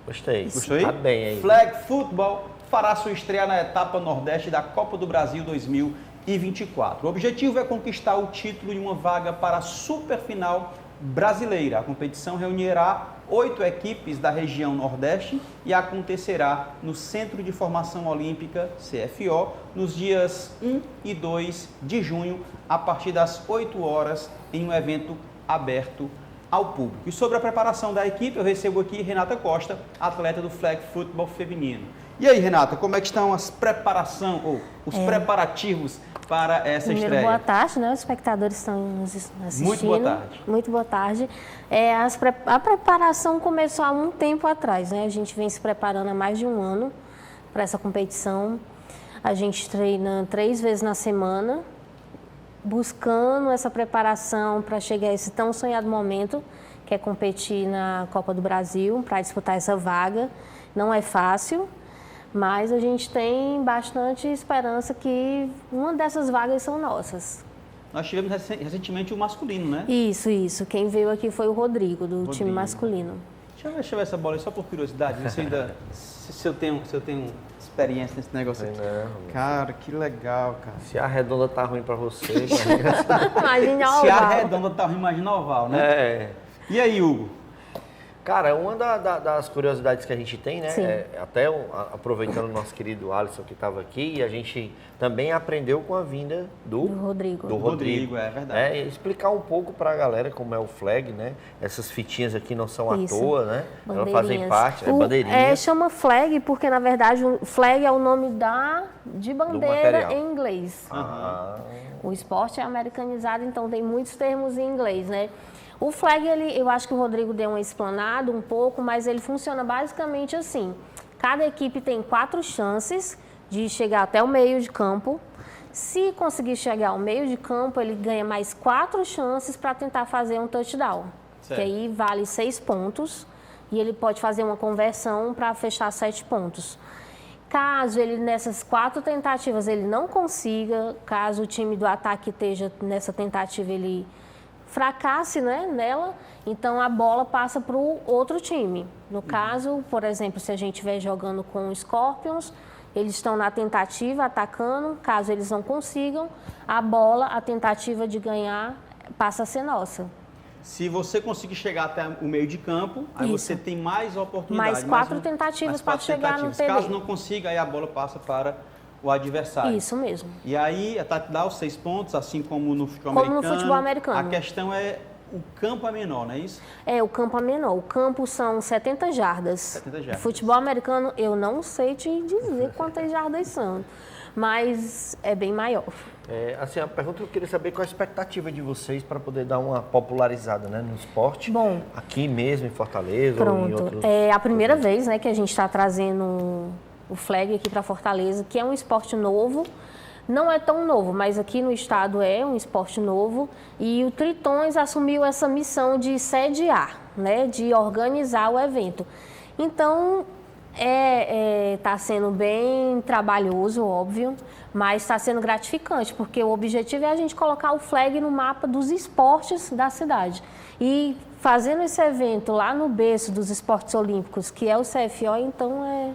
Gostei.
Gostou aí?
Tá bem aí.
Flag Football fará sua estreia na etapa Nordeste da Copa do Brasil 2024. O objetivo é conquistar o título e uma vaga para a Superfinal Brasileira. A competição reunirá 8 equipes da região Nordeste e acontecerá no Centro de Formação Olímpica, CFO, nos dias 1 e 2 de junho, a partir das 8 horas, em um evento aberto ao público. E sobre a preparação da equipe, eu recebo aqui Renata Costa, atleta do Flag Football feminino. E aí, Renata, como é que estão os preparativos para essa estreia?
Boa tarde, né? Os espectadores estão nos assistindo.
Muito boa tarde.
Muito boa tarde. A preparação começou há um tempo atrás, né? A gente vem se preparando há mais de um ano para essa competição. A gente treina 3 vezes na semana, buscando essa preparação para chegar a esse tão sonhado momento, que é competir na Copa do Brasil, para disputar essa vaga. Não é fácil, mas a gente tem bastante esperança que uma dessas vagas são nossas.
Nós tivemos recentemente o masculino, né?
Isso. Quem veio aqui foi o Rodrigo, do time masculino.
Deixa eu ver essa bola aí, só por curiosidade, se eu tenho experiência nesse negócio aqui.
Não.
Cara, que legal, cara.
Se a redonda tá ruim pra você,
imagina oval.
Se a redonda tá ruim, imagina oval, né? E aí, Hugo?
Cara, uma das curiosidades que a gente tem, né? Até aproveitando o nosso querido Alisson que estava aqui, a gente também aprendeu com a vinda do
Rodrigo.
Do Rodrigo,
é verdade.
Explicar um pouco para a galera como é o flag, né? Essas fitinhas aqui não são à toa, né? Elas fazem parte, bandeirinhas.
Chama flag porque, na verdade, o flag é o nome de bandeira em inglês. O esporte é americanizado, então tem muitos termos em inglês, né? O flag, eu acho que o Rodrigo deu uma explanada um pouco, mas ele funciona basicamente assim. Cada equipe tem 4 chances de chegar até o meio de campo. Se conseguir chegar ao meio de campo, ele ganha mais 4 chances para tentar fazer um touchdown. Certo. Que aí vale 6 pontos e ele pode fazer uma conversão para fechar 7 pontos. Caso ele, nessas 4 tentativas, ele não consiga, caso o time do ataque esteja nessa tentativa, ele fracasse, né, nela, então a bola passa para o outro time. No caso, por exemplo, se a gente estiver jogando com os Scorpions, eles estão na tentativa, atacando, caso eles não consigam, a tentativa de ganhar passa a ser nossa.
Se você conseguir chegar até o meio de campo, aí você tem mais oportunidades.
Mais 4 tentativas para chegar no TD.
Caso não consiga, aí a bola passa para o adversário.
Isso mesmo.
E aí, dá os 6 pontos, assim como no futebol americano.
Como no futebol americano.
A questão é, o campo é menor, não é isso?
O campo é menor. O campo são 70 jardas. 70 jardas. Futebol americano, eu não sei te dizer quantas jardas são, mas é bem maior.
Assim, a pergunta que eu queria saber, qual a expectativa de vocês para poder dar uma popularizada, né, no esporte?
Bom,
aqui mesmo em Fortaleza ou em outros...
É a primeira vez, né, que a gente está trazendo o flag aqui para Fortaleza, que é um esporte novo. Não é tão novo, mas aqui no estado é um esporte novo. E o Tritões assumiu essa missão de sediar, né, de organizar o evento. Então, está sendo bem trabalhoso, óbvio, mas está sendo gratificante, porque o objetivo é a gente colocar o flag no mapa dos esportes da cidade. E fazendo esse evento lá no berço dos esportes olímpicos, que é o CFO, então é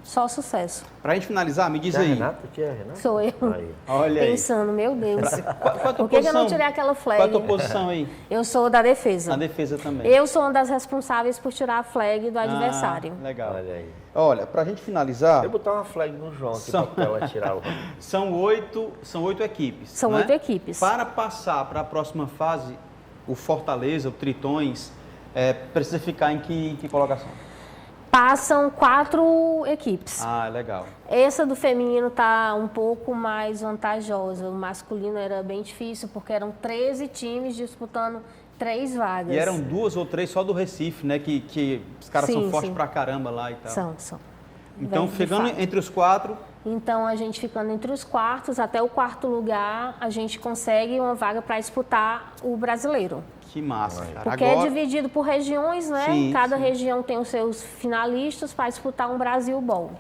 só sucesso.
Para a gente finalizar, me diz aí.
Renata? Que é Renata?
Sou eu.
Aí. Olha
pensando,
aí.
Meu Deus.
Por
que eu não tirei aquela flag?
Qual é a tua posição aí?
Eu sou da defesa.
Na defesa também.
Eu sou uma das responsáveis por tirar a flag do adversário.
Legal.
Olha aí.
Olha, para a gente finalizar...
Eu vou botar uma flag no João aqui para ela tirar o...
São 8 equipes.
São 8 equipes.
Para passar para a próxima fase, o Fortaleza, o Tritões, precisa ficar em que colocação?
Passam 4 equipes.
Ah, legal.
Essa do feminino está um pouco mais vantajosa. O masculino era bem difícil, porque eram 13 times disputando 3 vagas.
E eram 2 ou 3 só do Recife, né? Que os caras são fortes pra caramba lá e tal.
São.
Então, ficando entre os 4...
Então, a gente ficando entre os quartos, até o 4º lugar, a gente consegue uma vaga para disputar o brasileiro.
Que massa, cara.
Porque é dividido por regiões, né? Cada região tem os seus finalistas para disputar um Brasil Ball.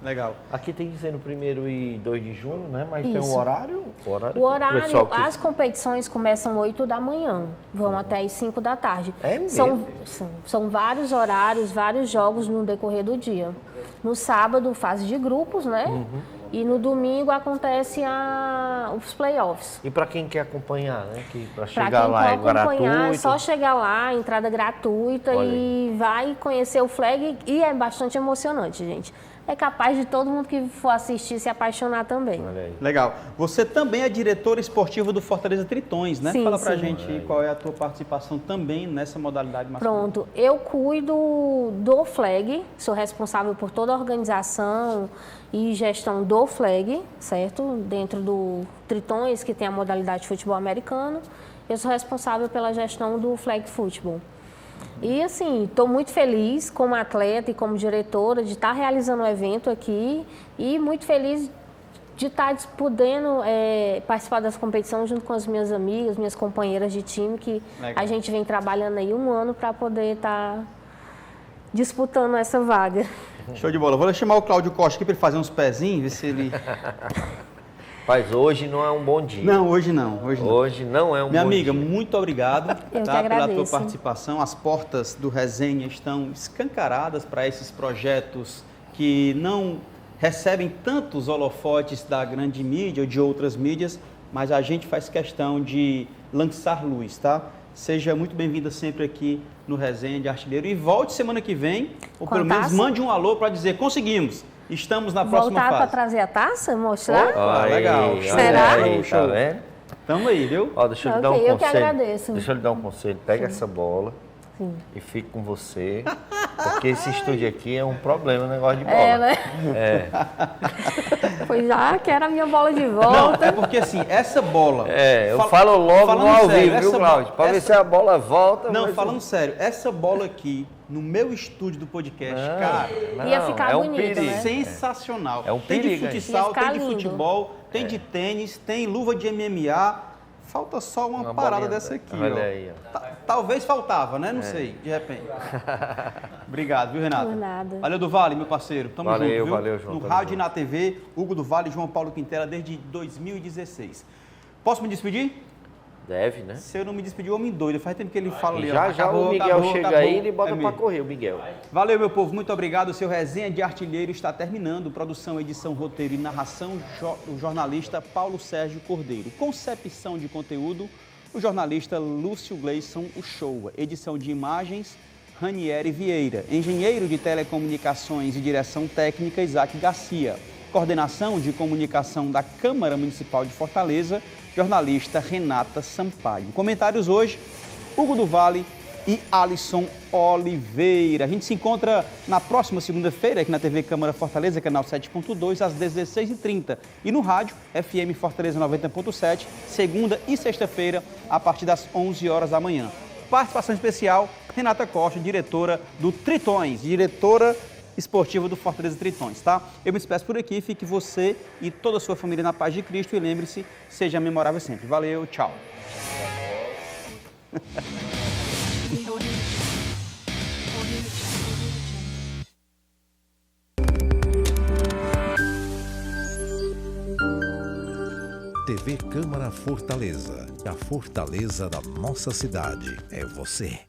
Legal.
Aqui tem que ser no 1º e 2 de junho, né? Mas tem um horário?
O horário, as competições começam 8 da manhã, vão até as 5 da tarde.
É mesmo?
São vários horários, vários jogos no decorrer do dia. No sábado, fase de grupos, né? E no domingo acontece os playoffs.
E para quem quer acompanhar, né? Para chegar lá é gratuito?
É só chegar lá, entrada gratuita. Olha. E vai conhecer o flag e é bastante emocionante, gente. É capaz de todo mundo que for assistir se apaixonar também.
Legal. Você também é diretora esportiva do Fortaleza Tritões, né?
Sim,
Fala pra gente qual é a tua participação também nessa modalidade masculina.
Pronto. Eu cuido do flag, sou responsável por toda a organização e gestão do flag, certo? Dentro do Tritões, que tem a modalidade de futebol americano, eu sou responsável pela gestão do flag futebol. E assim, estou muito feliz como atleta e como diretora de estar realizando o evento aqui e muito feliz de estar podendo participar das competições junto com as minhas amigas, minhas companheiras de time, que a gente vem trabalhando aí 1 ano para poder estar disputando essa vaga.
Show de bola. Vou chamar o Cláudio Costa aqui para ele fazer uns pezinhos, ver se ele...
Mas hoje não é um bom dia.
Não, hoje não.
Hoje não é um bom dia.
Minha amiga, muito obrigado
pela
tua participação. As portas do Resenha estão escancaradas para esses projetos que não recebem tantos holofotes da grande mídia ou de outras mídias, mas a gente faz questão de lançar luz, tá? Seja muito bem-vinda sempre aqui no Resenha de Artilheiro e volte semana que vem, ou pelo menos mande um alô para dizer, conseguimos. Estamos na próxima fase.
Voltar para trazer a taça, mostrar?
Opa, legal.
Será?
Tá vendo?
Tamo aí, viu?
Ó, deixa eu lhe dar um conselho.
Eu que agradeço.
Deixa eu lhe dar um conselho. Pega essa bola e fique com você, porque esse estúdio aqui é um problema, negócio de bola.
É, né? Pois já quero a minha bola de volta.
Não, é porque assim, essa bola...
eu falo logo no ao vivo, viu, Cláudio? Para ver se a bola volta.
Não, falando sério, essa bola aqui... No meu estúdio do podcast, cara,
ia ficar bonito, né?
Sensacional.
É um perigo.
Tem de futsal, tem de
lindo.
futebol, tem de tênis, tem luva de MMA. Falta só uma parada dessa aqui,
olha aí, ó.
Talvez faltava, né? Não sei, de repente. Obrigado, viu, Renata?
Por nada.
Valeu, do Vale, meu parceiro. Tamo junto, viu?
Valeu, João.
No rádio e na TV, Hugo do Vale e João Paulo Quintela desde 2016. Posso me despedir?
Deve, né?
Se eu não me despedir, o homem doido. Faz tempo que ele fala ali.
Já o Miguel chega aí e ele bota pra correr, o Miguel.
Valeu, meu povo. Muito obrigado. O seu Resenha de Artilheiro está terminando. Produção, edição, roteiro e narração, o jornalista Paulo Sérgio Cordeiro. Concepção de conteúdo, o jornalista Lúcio Gleison Uchoa. Edição de imagens, Ranieri Vieira. Engenheiro de telecomunicações e direção técnica, Isaac Garcia. Coordenação de comunicação da Câmara Municipal de Fortaleza, jornalista Renata Sampaio. Comentários hoje, Hugo do Vale e Alisson Oliveira. A gente se encontra na próxima segunda-feira aqui na TV Câmara Fortaleza, canal 7.2, às 16h30. E no rádio, FM Fortaleza 90.7, segunda e sexta-feira, a partir das 11 horas da manhã. Participação especial, Renata Costa, diretora do Tritões, diretora esportiva do Fortaleza Tritões, tá? Eu me despeço por aqui, fique você e toda a sua família na paz de Cristo e lembre-se, seja memorável sempre. Valeu, tchau.
TV Câmara Fortaleza, a fortaleza da nossa cidade é você.